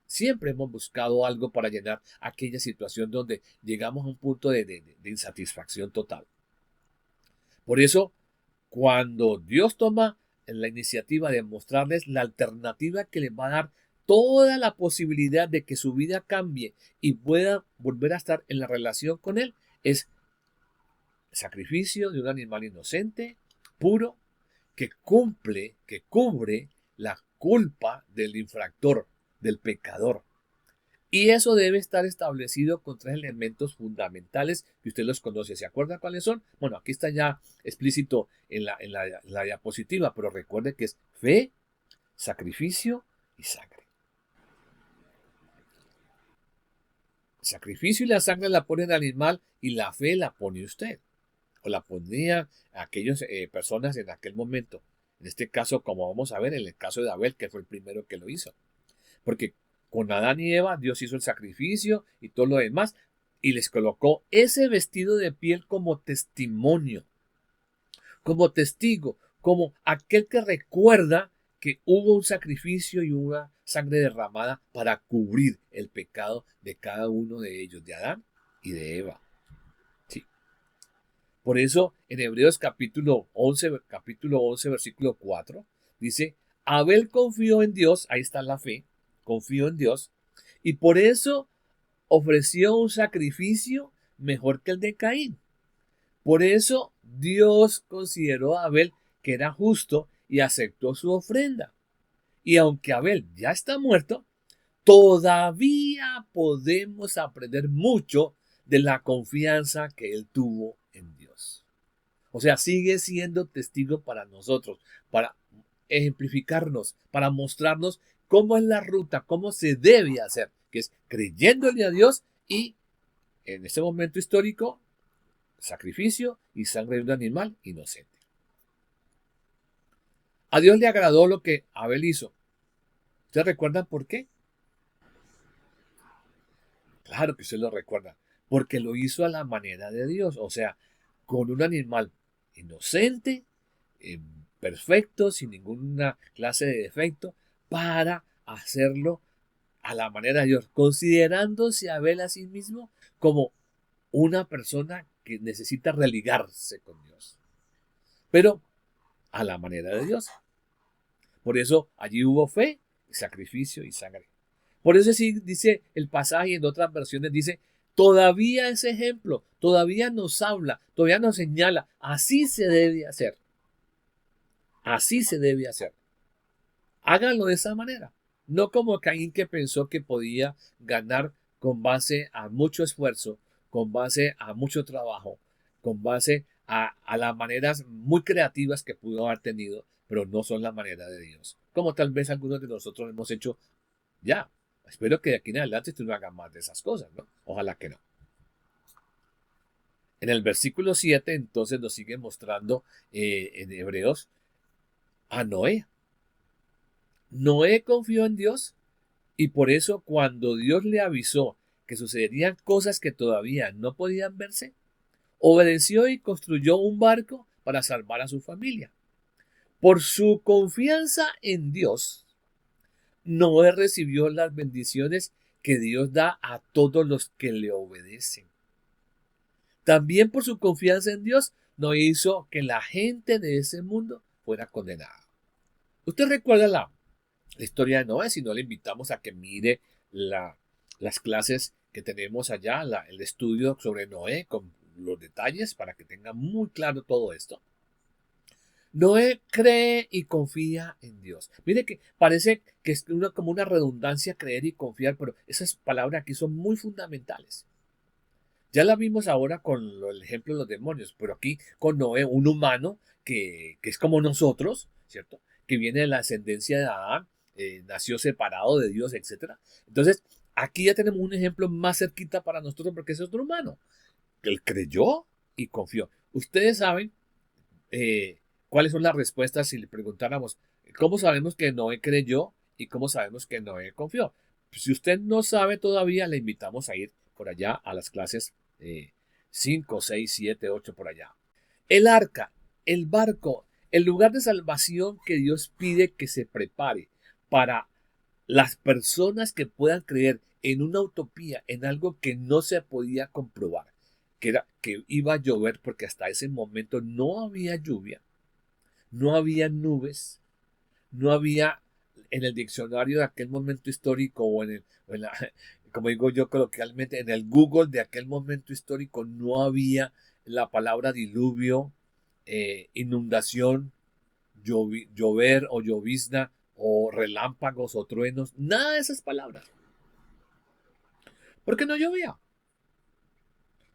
Siempre hemos buscado algo para llenar aquella situación donde llegamos a un punto de insatisfacción total. Por eso, cuando Dios toma la iniciativa de mostrarles la alternativa que les va a dar toda la posibilidad de que su vida cambie y pueda volver a estar en la relación con Él, es el sacrificio de un animal inocente, puro, que cubre la culpa del infractor, del pecador. Y eso debe estar establecido con tres elementos fundamentales que usted los conoce. ¿Se acuerda cuáles son? Bueno, aquí está ya explícito en la diapositiva, pero recuerde que es fe, sacrificio y sangre. El sacrificio y la sangre la pone el animal y la fe la pone usted. O la ponían aquellas personas en aquel momento. En este caso, como vamos a ver, en el caso de Abel, que fue el primero que lo hizo. Porque con Adán y Eva, Dios hizo el sacrificio y todo lo demás, y les colocó ese vestido de piel como testimonio, como testigo, como aquel que recuerda que hubo un sacrificio y una sangre derramada para cubrir el pecado de cada uno de ellos, de Adán y de Eva. Sí. Por eso en Hebreos capítulo 11, versículo 4, dice, Abel confió en Dios, ahí está la fe, confió en Dios, Y por eso ofreció un sacrificio mejor que el de Caín. Por eso Dios consideró a Abel que era justo y aceptó su ofrenda. Y aunque Abel ya está muerto, todavía podemos aprender mucho de la confianza que él tuvo en Dios. O sea, sigue siendo testigo para nosotros, para ejemplificarnos, para mostrarnos cómo es la ruta, cómo se debe hacer, que es creyéndole a Dios y en ese momento histórico, sacrificio y sangre de un animal inocente. A Dios le agradó lo que Abel hizo. ¿Ustedes recuerdan por qué? Claro que usted lo recuerda, porque lo hizo a la manera de Dios, o sea, con un animal inocente, eh, perfecto, sin ninguna clase de defecto, para hacerlo a la manera de Dios, considerándose a Abel a sí mismo como una persona que necesita religarse con Dios, pero a la manera de Dios. Por eso allí hubo fe, sacrificio y sangre. Por eso sí dice el pasaje, en otras versiones dice, todavía es ejemplo, todavía nos habla, todavía nos señala, así se debe hacer. Así se debe hacer. Háganlo de esa manera. No como Caín, que pensó que podía ganar con base a mucho esfuerzo, con base a mucho trabajo, con base a las maneras muy creativas que pudo haber tenido, pero no son la manera de Dios. Como tal vez algunos de nosotros hemos hecho ya. Espero que de aquí en adelante tú no hagas más de esas cosas, ¿no? Ojalá que no. En el versículo 7 entonces nos sigue mostrando en Hebreos a Noé. Noé confió en Dios y por eso cuando Dios le avisó que sucederían cosas que todavía no podían verse, obedeció y construyó un barco para salvar a su familia. Por su confianza en Dios, Noé recibió las bendiciones que Dios da a todos los que le obedecen. También por su confianza en Dios, no hizo que la gente de ese mundo fuera condenada. Usted recuerda la historia de Noé, si no le invitamos a que mire las clases que tenemos allá, el estudio sobre Noé con los detalles para que tenga muy claro todo esto. Noé cree y confía en Dios. Mire que parece que es como una redundancia creer y confiar, pero esas palabras aquí son muy fundamentales. Ya la vimos ahora con el ejemplo de los demonios, pero aquí con Noé, un humano que es como nosotros, ¿cierto? Que viene de la ascendencia de Adán, nació separado de Dios, etc. Entonces, aquí ya tenemos un ejemplo más cerquita para nosotros porque es otro humano. Él creyó y confió. Ustedes saben cuáles son las respuestas si le preguntáramos, ¿cómo sabemos que Noé creyó y cómo sabemos que Noé confió? Si usted no sabe todavía, le invitamos a ir por allá a las clases 5, 6, 7, 8 por allá. El arca, el barco, el lugar de salvación que Dios pide que se prepare para las personas que puedan creer en una utopía, en algo que no se podía comprobar, que era que iba a llover porque hasta ese momento no había lluvia, no había nubes, no había en el diccionario de aquel momento histórico como digo yo coloquialmente, en el Google de aquel momento histórico no había la palabra diluvio, inundación, llover o llovizna o relámpagos o truenos, nada de esas palabras. Porque no llovía.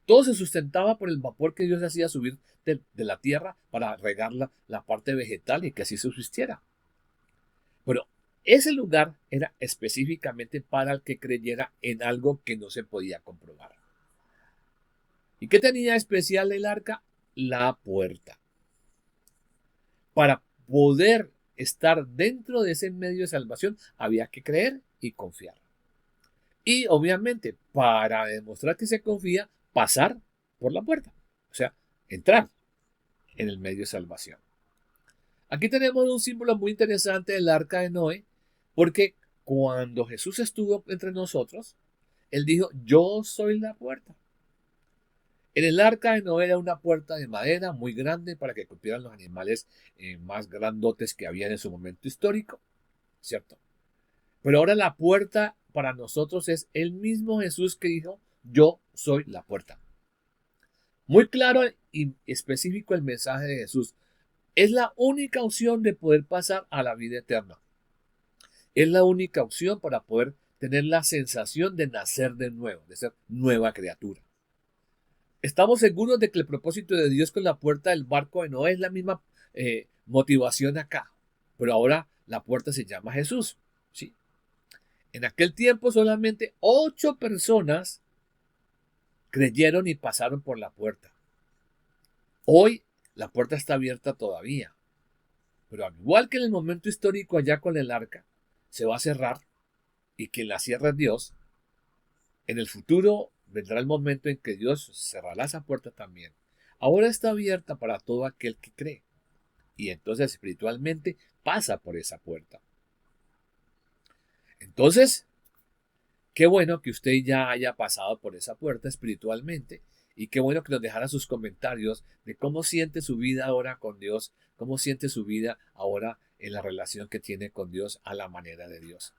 Todo se sustentaba por el vapor que Dios hacía subir de la tierra para regar la parte vegetal y que así subsistiera. Pero ese lugar era específicamente para el que creyera en algo que no se podía comprobar. ¿Y qué tenía especial el arca? La puerta. Para poder estar dentro de ese medio de salvación había que creer y confiar. Y obviamente, para demostrar que se confía, pasar por la puerta. O sea, entrar en el medio de salvación. Aquí tenemos un símbolo muy interesante del arca de Noé, porque cuando Jesús estuvo entre nosotros, él dijo, yo soy la puerta. En el arca de Noé era una puerta de madera muy grande para que cupieran los animales más grandotes que había en su momento histórico, ¿cierto? Pero ahora la puerta para nosotros es el mismo Jesús que dijo, yo soy la puerta. Muy claro y específico el mensaje de Jesús. Es la única opción de poder pasar a la vida eterna. Es la única opción para poder tener la sensación de nacer de nuevo, de ser nueva criatura. Estamos seguros de que el propósito de Dios con la puerta del barco de Noé es la misma motivación acá, pero ahora la puerta se llama Jesús. ¿Sí? En aquel tiempo solamente 8 personas creyeron y pasaron por la puerta. Hoy la puerta está abierta todavía, pero al igual que en el momento histórico allá con el arca, se va a cerrar y quien la cierra es Dios. En el futuro vendrá el momento en que Dios cerrará esa puerta también. Ahora está abierta para todo aquel que cree y entonces espiritualmente pasa por esa puerta. Entonces, qué bueno que usted ya haya pasado por esa puerta espiritualmente y qué bueno que nos dejara sus comentarios de cómo siente su vida ahora con Dios, cómo siente su vida ahora en la relación que tiene con Dios a la manera de Dios.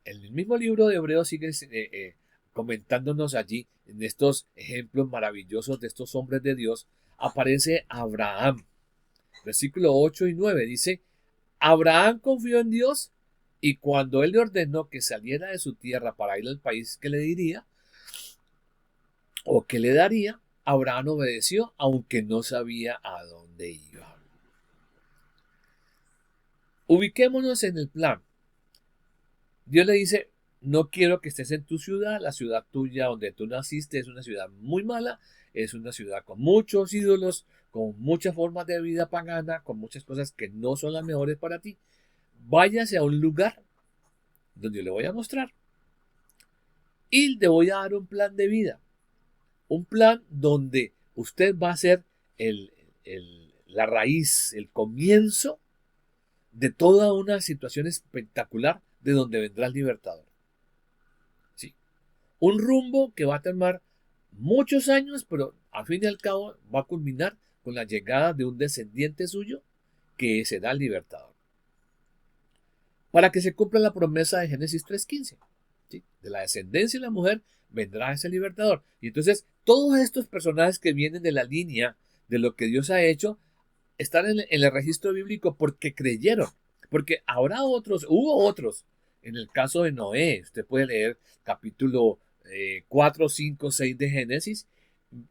El mismo libro de Hebreos sigue comentándonos allí en estos ejemplos maravillosos de estos hombres de Dios. Aparece Abraham. Versículo 8 y 9 dice, Abraham confió en Dios y cuando él le ordenó que saliera de su tierra para ir al país que le diría o que le daría, Abraham obedeció aunque no sabía a dónde iba. Ubiquémonos en el plan. Dios le dice, no quiero que estés en tu ciudad, la ciudad tuya donde tú naciste es una ciudad muy mala, es una ciudad con muchos ídolos, con muchas formas de vida pagana, con muchas cosas que no son las mejores para ti. Váyase a un lugar donde yo le voy a mostrar y le voy a dar un plan de vida, un plan donde usted va a ser la raíz, el comienzo de toda una situación espectacular de donde vendrá el libertador. Sí. Un rumbo que va a tomar muchos años, pero al fin y al cabo va a culminar con la llegada de un descendiente suyo que será el libertador. Para que se cumpla la promesa de Génesis 3:15. ¿Sí? De la descendencia de la mujer vendrá ese libertador. Y entonces todos estos personajes que vienen de la línea de lo que Dios ha hecho están en el registro bíblico porque creyeron. Porque hubo otros. En el caso de Noé, usted puede leer capítulo 4, 5, 6 de Génesis,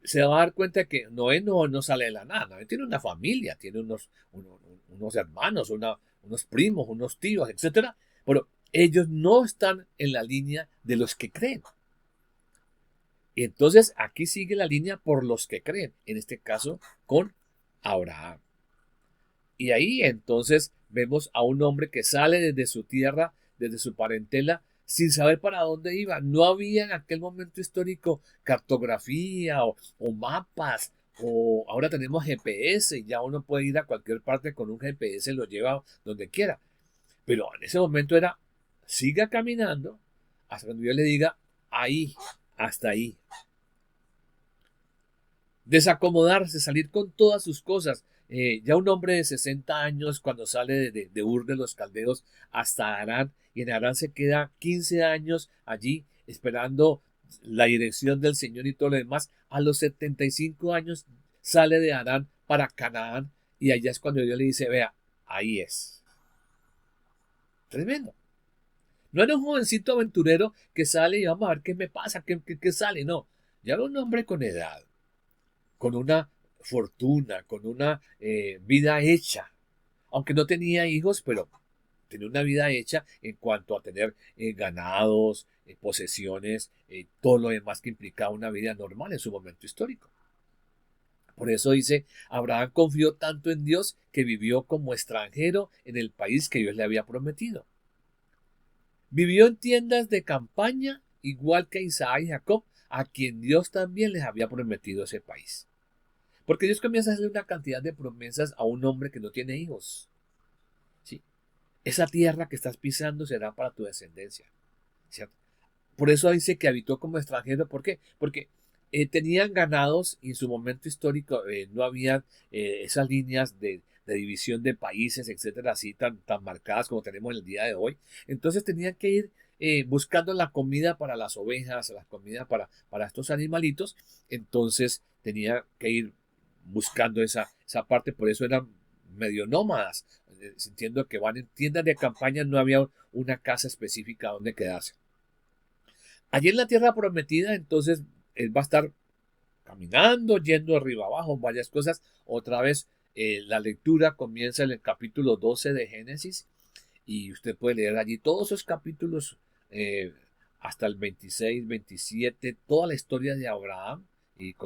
se va a dar cuenta que Noé no sale de la nada. Noé tiene una familia, tiene unos hermanos, unos primos, unos tíos, etcétera. Pero ellos no están en la línea de los que creen. Y entonces aquí sigue la línea por los que creen, en este caso con Abraham. Y ahí entonces vemos a un hombre que sale desde su tierra, desde su parentela, sin saber para dónde iba. No había en aquel momento histórico cartografía o mapas, o ahora tenemos GPS y ya uno puede ir a cualquier parte con un GPS, lo lleva donde quiera. Pero en ese momento era, siga caminando hasta cuando yo le diga, ahí, hasta ahí. Desacomodarse, salir con todas sus cosas. Ya un hombre de 60 años cuando sale de Ur de los Caldeos hasta Harán, y en Harán se queda 15 años allí esperando la dirección del Señor y todo lo demás. A los 75 años sale de Harán para Canaán y allá es cuando Dios le dice, vea, ahí es. Tremendo. No era un jovencito aventurero que sale y vamos a ver qué me pasa, qué sale, no. Ya era un hombre con edad, con una fortuna, con una vida hecha. Aunque no tenía hijos, pero tenía una vida hecha en cuanto a tener ganados, posesiones, todo lo demás que implicaba una vida normal en su momento histórico. Por eso dice, Abraham confió tanto en Dios que vivió como extranjero en el país que Dios le había prometido. Vivió en tiendas de campaña, igual que Isaac y Jacob, a quien Dios también les había prometido ese país. Porque Dios comienza a hacerle una cantidad de promesas a un hombre que no tiene hijos. ¿Sí? Esa tierra que estás pisando será para tu descendencia. ¿Cierto? Por eso dice que habitó como extranjero. ¿Por qué? Porque tenían ganados y en su momento histórico no había esas líneas de división de países, etcétera, así tan marcadas como tenemos en el día de hoy. Entonces tenían que ir buscando la comida para las ovejas, la comida para estos animalitos, entonces tenía que ir buscando esa parte, por eso eran medio nómadas, sintiendo que van en tiendas de campaña, no había una casa específica donde quedarse. Allí en la tierra prometida, entonces él va a estar caminando, yendo arriba abajo, varias cosas. Otra vez, la lectura comienza en el capítulo 12 de Génesis y usted puede leer allí todos esos capítulos hasta el 26, 27, toda la historia de Abraham y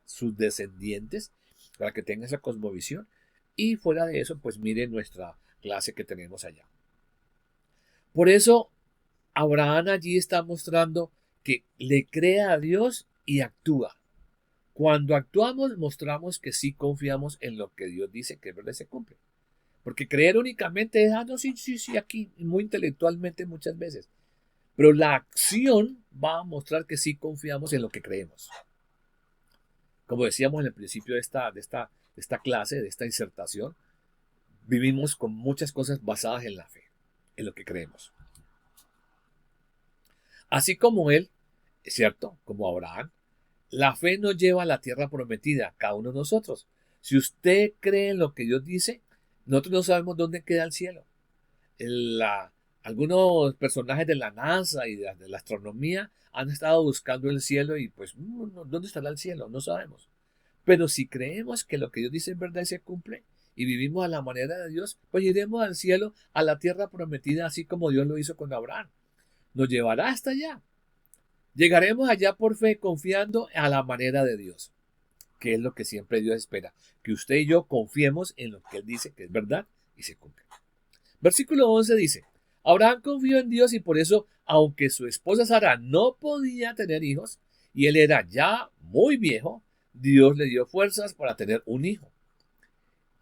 sus descendientes para que tenga esa cosmovisión. Y fuera de eso, pues mire nuestra clase que tenemos allá. Por eso, Abraham allí está mostrando que le cree a Dios y actúa. Cuando actuamos, mostramos que sí confiamos en lo que Dios dice que es verdad y se cumple. Porque creer únicamente es, no, sí, sí, sí, aquí, muy intelectualmente muchas veces. Pero la acción va a mostrar que sí confiamos en lo que creemos. Como decíamos en el principio de esta clase, de esta disertación, vivimos con muchas cosas basadas en la fe, en lo que creemos. Así como él, es cierto, como Abraham, la fe nos lleva a la tierra prometida, cada uno de nosotros. Si usted cree en lo que Dios dice, nosotros no sabemos dónde queda el cielo. Algunos personajes de la NASA y de la astronomía han estado buscando el cielo y pues, ¿dónde estará el cielo? No sabemos. Pero si creemos que lo que Dios dice es verdad y se cumple y vivimos a la manera de Dios, pues iremos al cielo, a la tierra prometida, así como Dios lo hizo con Abraham. Nos llevará hasta allá. Llegaremos allá por fe, confiando a la manera de Dios, que es lo que siempre Dios espera, que usted y yo confiemos en lo que Él dice que es verdad y se cumple. Versículo 11 dice, Abraham confió en Dios y por eso, aunque su esposa Sara no podía tener hijos y él era ya muy viejo, Dios le dio fuerzas para tener un hijo.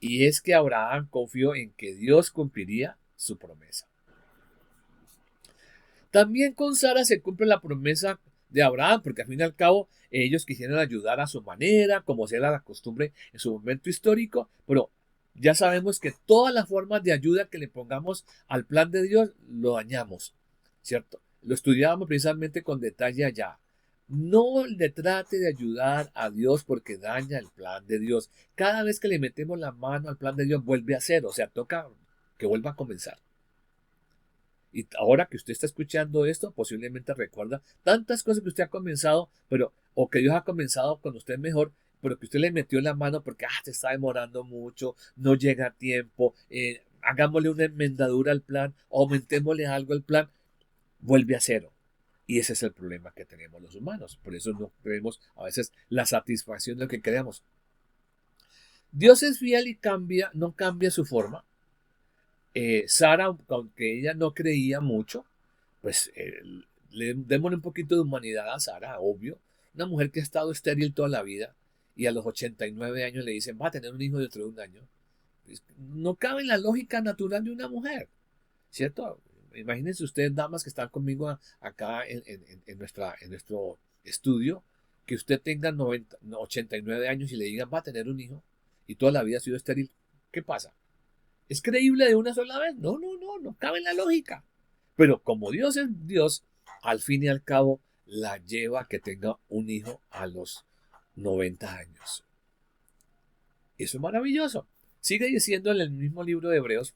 Y es que Abraham confió en que Dios cumpliría su promesa. También con Sara se cumple la promesa de Abraham, porque al fin y al cabo ellos quisieron ayudar a su manera, como era la costumbre en su momento histórico, pero ya sabemos que todas las formas de ayuda que le pongamos al plan de Dios lo dañamos, ¿cierto? Lo estudiábamos precisamente con detalle allá. No le trate de ayudar a Dios porque daña el plan de Dios. Cada vez que le metemos la mano al plan de Dios vuelve a ser, o sea, toca que vuelva a comenzar. Y ahora que usted está escuchando esto, posiblemente recuerda tantas cosas que usted ha comenzado, pero, o que Dios ha comenzado con usted mejor, pero que usted le metió la mano porque se está demorando mucho, no llega a tiempo, hagámosle una enmendadura al plan, aumentémosle algo al plan, vuelve a cero. Y ese es el problema que tenemos los humanos. Por eso no tenemos a veces la satisfacción de lo que queremos. Dios es fiel y no cambia su forma. Sara, aunque ella no creía mucho, pues démosle un poquito de humanidad a Sara, obvio. Una mujer que ha estado estéril toda la vida y a los 89 años le dicen, va a tener un hijo dentro de un año. Pues, no cabe en la lógica natural de una mujer, ¿cierto? Imagínense ustedes, damas que están conmigo acá en nuestro estudio, que usted tenga 89 años y le digan, va a tener un hijo y toda la vida ha sido estéril. ¿Qué pasa? ¿Es creíble de una sola vez? No cabe en la lógica. Pero como Dios es Dios, al fin y al cabo la lleva a que tenga un hijo a los 90 años. Eso es maravilloso. Sigue diciendo en el mismo libro de Hebreos,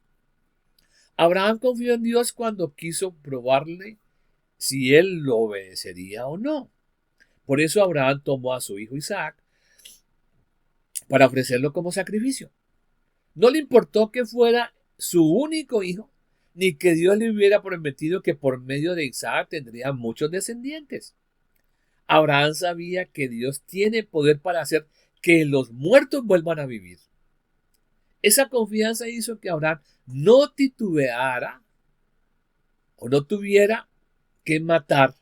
Abraham confió en Dios cuando quiso probarle si él lo obedecería o no. Por eso Abraham tomó a su hijo Isaac para ofrecerlo como sacrificio. No le importó que fuera su único hijo, ni que Dios le hubiera prometido que por medio de Isaac tendría muchos descendientes. Abraham sabía que Dios tiene poder para hacer que los muertos vuelvan a vivir. Esa confianza hizo que Abraham no titubeara o no tuviera que matar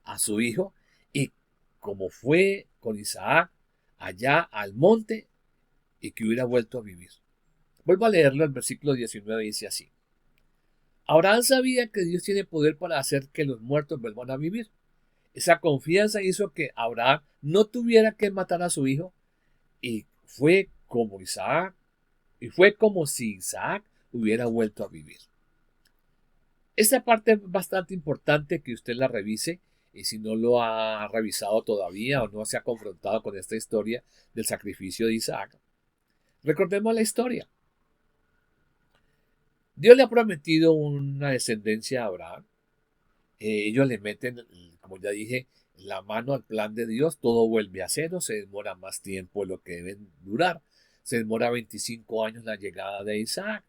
a su hijo y como fue con Isaac allá al monte y que hubiera vuelto a vivir. Vuelvo a leerlo, el versículo 19 dice así. Abraham sabía que Dios tiene poder para hacer que los muertos vuelvan a vivir. Esa confianza hizo que Abraham no tuviera que matar a su hijo y fue como si Isaac hubiera vuelto a vivir. Esta parte es bastante importante que usted la revise y si no lo ha revisado todavía o no se ha confrontado con esta historia del sacrificio de Isaac. Recordemos la historia. Dios le ha prometido una descendencia a Abraham. Ellos le meten, como ya dije, la mano al plan de Dios, todo vuelve a cero, se demora más tiempo de lo que deben durar, se demora 25 años la llegada de Isaac.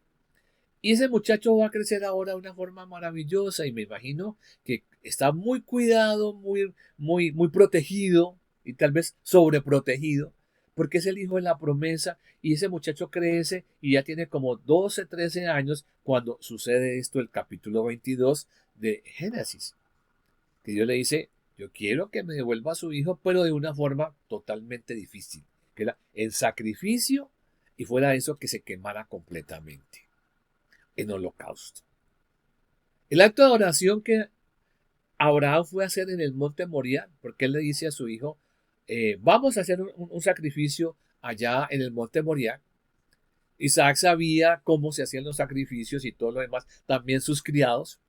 Y ese muchacho va a crecer ahora de una forma maravillosa y me imagino que está muy cuidado, muy protegido y tal vez sobreprotegido porque es el hijo de la promesa y ese muchacho crece y ya tiene como 12, 13 años cuando sucede esto, el capítulo 22 de Génesis, que Dios le dice, yo quiero que me devuelva a su hijo, pero de una forma totalmente difícil, que era el sacrificio y fuera eso que se quemara completamente en holocausto. El acto de adoración que Abraham fue a hacer en el monte Moriah, porque él le dice a su hijo, vamos a hacer un sacrificio allá en el monte Moriah. Isaac sabía cómo se hacían los sacrificios y todo lo demás, también sus criados,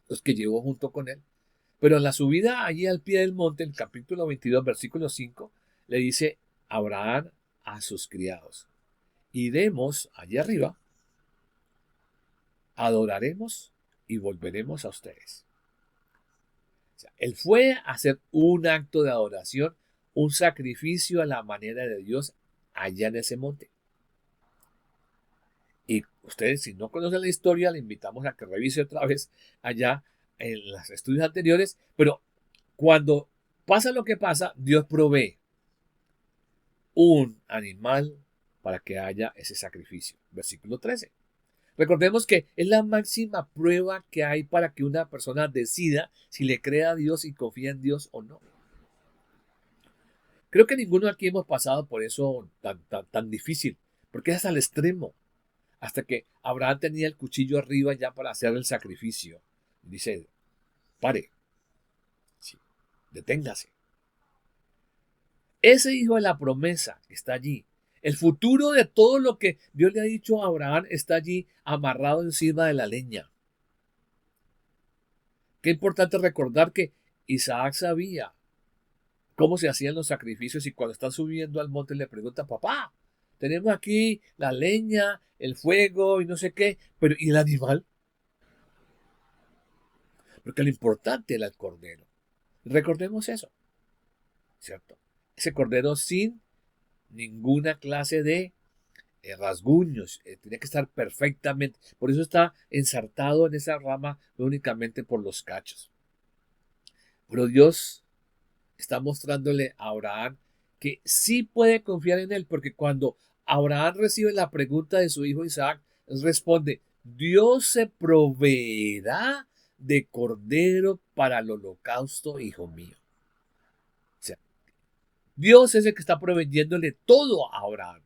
los que llevó junto con él. Pero en la subida allí al pie del monte, en el capítulo 22, versículo 5, le dice Abraham a sus criados, iremos allá arriba, adoraremos y volveremos a ustedes. O sea, él fue a hacer un acto de adoración, un sacrificio a la manera de Dios allá en ese monte. Y ustedes, si no conocen la historia, le invitamos a que revise otra vez allá en los estudios anteriores. Pero cuando pasa lo que pasa, Dios provee un animal para que haya ese sacrificio. Versículo 13. Recordemos que es la máxima prueba que hay para que una persona decida si le cree a Dios y confía en Dios o no. Creo que ninguno aquí hemos pasado por eso tan difícil, porque es hasta el extremo, hasta que Abraham tenía el cuchillo arriba ya para hacer el sacrificio. Dice, pare, sí, deténgase. Ese hijo de la promesa está allí. El futuro de todo lo que Dios le ha dicho a Abraham está allí amarrado encima de la leña. Qué importante recordar que Isaac sabía cómo se hacían los sacrificios y cuando está subiendo al monte le pregunta, papá, tenemos aquí la leña, el fuego y no sé qué, pero ¿y el animal? Porque lo importante era el cordero. Recordemos eso, ¿cierto? Ese cordero sin ninguna clase de rasguños, tiene que estar perfectamente, por eso está ensartado en esa rama únicamente por los cachos. Pero Dios está mostrándole a Abraham que sí puede confiar en él, porque cuando Abraham recibe la pregunta de su hijo Isaac, él responde, Dios se proveerá de cordero para el holocausto, hijo mío. O sea, Dios es el que está proveyéndole todo a Abraham.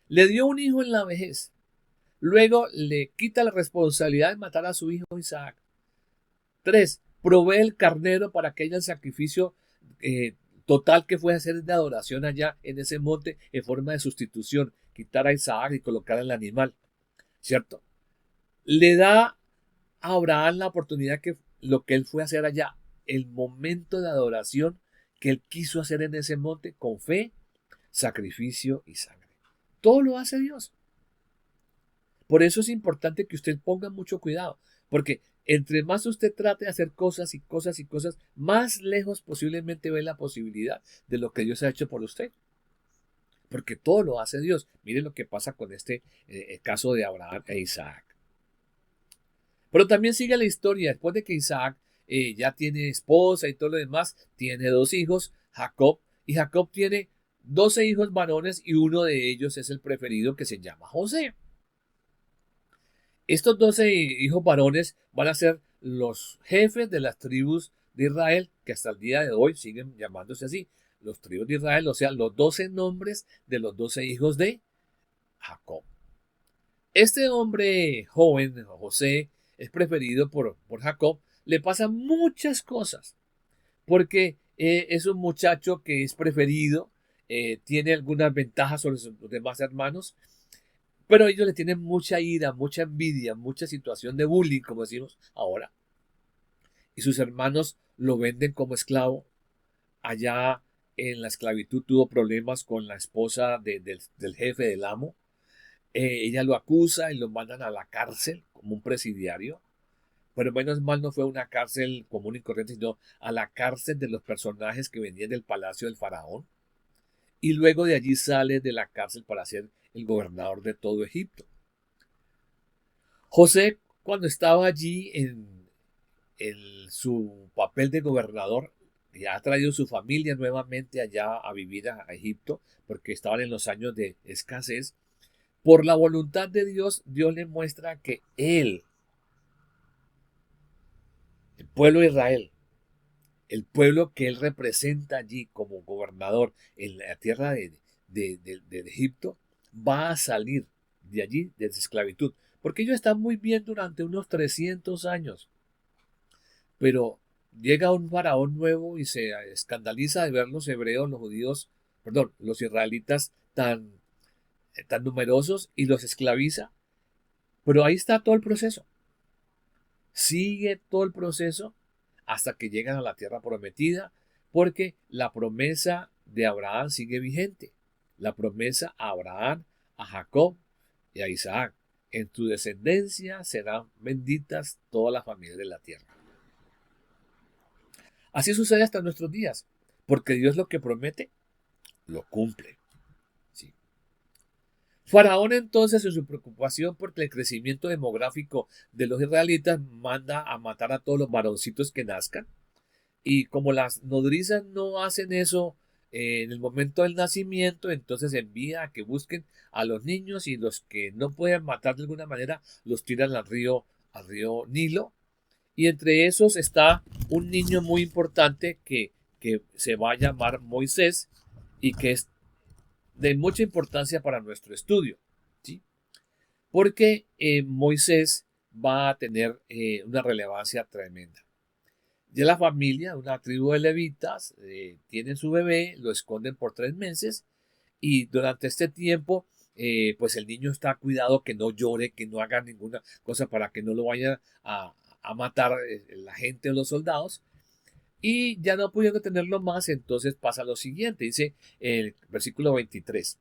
Le dio un hijo en la vejez. Luego le quita la responsabilidad de matar a su hijo Isaac. 3. Provee el carnero para que haya el sacrificio total que fue hacer de adoración allá en ese monte en forma de sustitución. Quitar a Isaac y colocar al animal. ¿Cierto? Le da a Abraham la oportunidad que lo que él fue a hacer allá, el momento de adoración que él quiso hacer en ese monte con fe, sacrificio y sangre. Todo lo hace Dios. Por eso es importante que usted ponga mucho cuidado, porque entre más usted trate de hacer cosas y cosas y cosas, más lejos posiblemente ve la posibilidad de lo que Dios ha hecho por usted. Porque todo lo hace Dios. Miren lo que pasa con este caso de Abraham e Isaac. Pero también sigue la historia. Después de que Isaac ya tiene esposa y todo lo demás, tiene 2 hijos, Jacob, y Jacob tiene 12 hijos varones y uno de ellos es el preferido que se llama José. Estos 12 hijos varones van a ser los jefes de las tribus de Israel, que hasta el día de hoy siguen llamándose así, los tribus de Israel, o sea, los 12 nombres de los 12 hijos de Jacob. Este hombre joven, José, es preferido por Jacob, le pasan muchas cosas, porque es un muchacho que es preferido, tiene algunas ventajas sobre sus demás hermanos, Pero ellos le tienen mucha ira, mucha envidia, mucha situación de bullying, como decimos ahora. Y sus hermanos lo venden como esclavo. Allá en la esclavitud tuvo problemas con la esposa del jefe, del amo. Ella lo acusa y lo mandan a la cárcel como un presidiario. Pero menos mal no fue una cárcel común y corriente, sino a la cárcel de los personajes que venían del palacio del faraón. Y luego de allí sale de la cárcel para ser el gobernador de todo Egipto. José, cuando estaba allí en su papel de gobernador, ya ha traído su familia nuevamente allá a vivir a Egipto, porque estaban en los años de escasez. Por la voluntad de Dios, Dios le muestra que él, el pueblo de Israel, el pueblo que él representa allí como gobernador en la tierra de Egipto, va a salir de allí, de esa esclavitud. Porque ellos están muy bien durante unos 300 años. Pero llega un faraón nuevo y se escandaliza de ver los hebreos, los judíos, perdón, los israelitas tan numerosos y los esclaviza. Pero ahí está todo el proceso. Sigue todo el proceso hasta que llegan a la tierra prometida, porque la promesa de Abraham sigue vigente. La promesa a Abraham, a Jacob y a Isaac. En tu descendencia serán benditas todas las familias de la tierra. Así sucede hasta nuestros días, porque Dios lo que promete, lo cumple. Sí. Faraón entonces, en su preocupación por el crecimiento demográfico de los israelitas, manda a matar a todos los varoncitos que nazcan. Y como las nodrizas no hacen eso en el momento del nacimiento, entonces envía a que busquen a los niños y los que no puedan matar de alguna manera los tiran al río Nilo. Y entre esos está un niño muy importante que se va a llamar Moisés y que es de mucha importancia para nuestro estudio, ¿sí? Porque Moisés va a tener una relevancia tremenda. Ya la familia, una tribu de levitas, tienen su bebé, lo esconden por 3 meses y durante este tiempo, pues el niño está cuidado que no llore, que no haga ninguna cosa para que no lo vaya a matar la gente o los soldados. Y ya no pudiendo tenerlo más, entonces pasa lo siguiente, dice el versículo 23.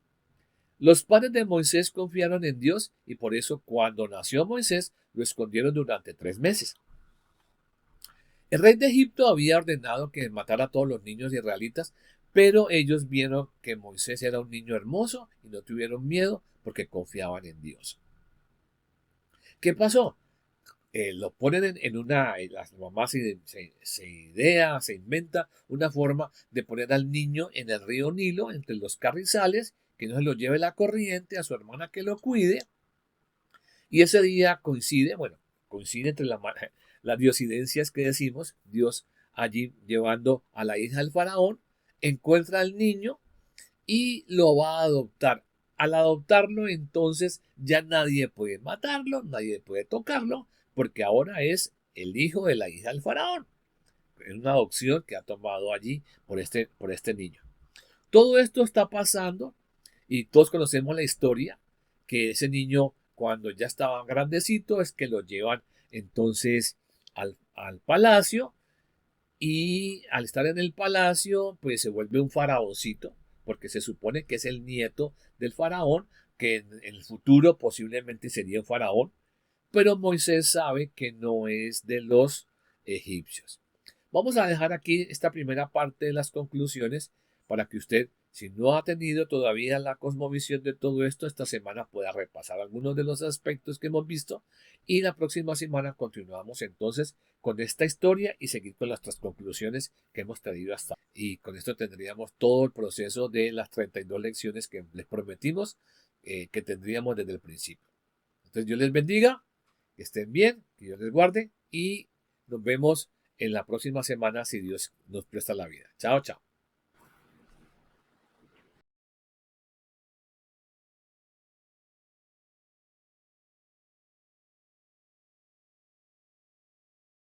Los padres de Moisés confiaron en Dios y por eso cuando nació Moisés lo escondieron durante 3 meses. El rey de Egipto había ordenado que matara a todos los niños israelitas, pero ellos vieron que Moisés era un niño hermoso y no tuvieron miedo porque confiaban en Dios. ¿Qué pasó? Lo ponen en una, las mamás se inventa una forma de poner al niño en el río Nilo, entre los carrizales, que no se lo lleve la corriente, a su hermana que lo cuide, y ese día coincide entre las diosidencias que decimos, Dios allí llevando a la hija del faraón, encuentra al niño y lo va a adoptar. Al adoptarlo, entonces ya nadie puede matarlo, nadie puede tocarlo, porque ahora es el hijo de la hija del faraón. Es una adopción que ha tomado allí por este niño. Todo esto está pasando y todos conocemos la historia, que ese niño cuando ya estaba grandecito es que lo llevan entonces al palacio y al estar en el palacio pues se vuelve un faraoncito porque se supone que es el nieto del faraón que en el futuro posiblemente sería un faraón, pero Moisés sabe que no es de los egipcios. Vamos a dejar aquí esta primera parte de las conclusiones para que usted, si no ha tenido todavía la cosmovisión de todo esto, esta semana pueda repasar algunos de los aspectos que hemos visto y la próxima semana continuamos entonces con esta historia y seguir con nuestras conclusiones que hemos traído hasta ahora. Y con esto tendríamos todo el proceso de las 32 lecciones que les prometimos que tendríamos desde el principio. Entonces Dios les bendiga, que estén bien, que Dios les guarde y nos vemos en la próxima semana si Dios nos presta la vida. Chao, chao.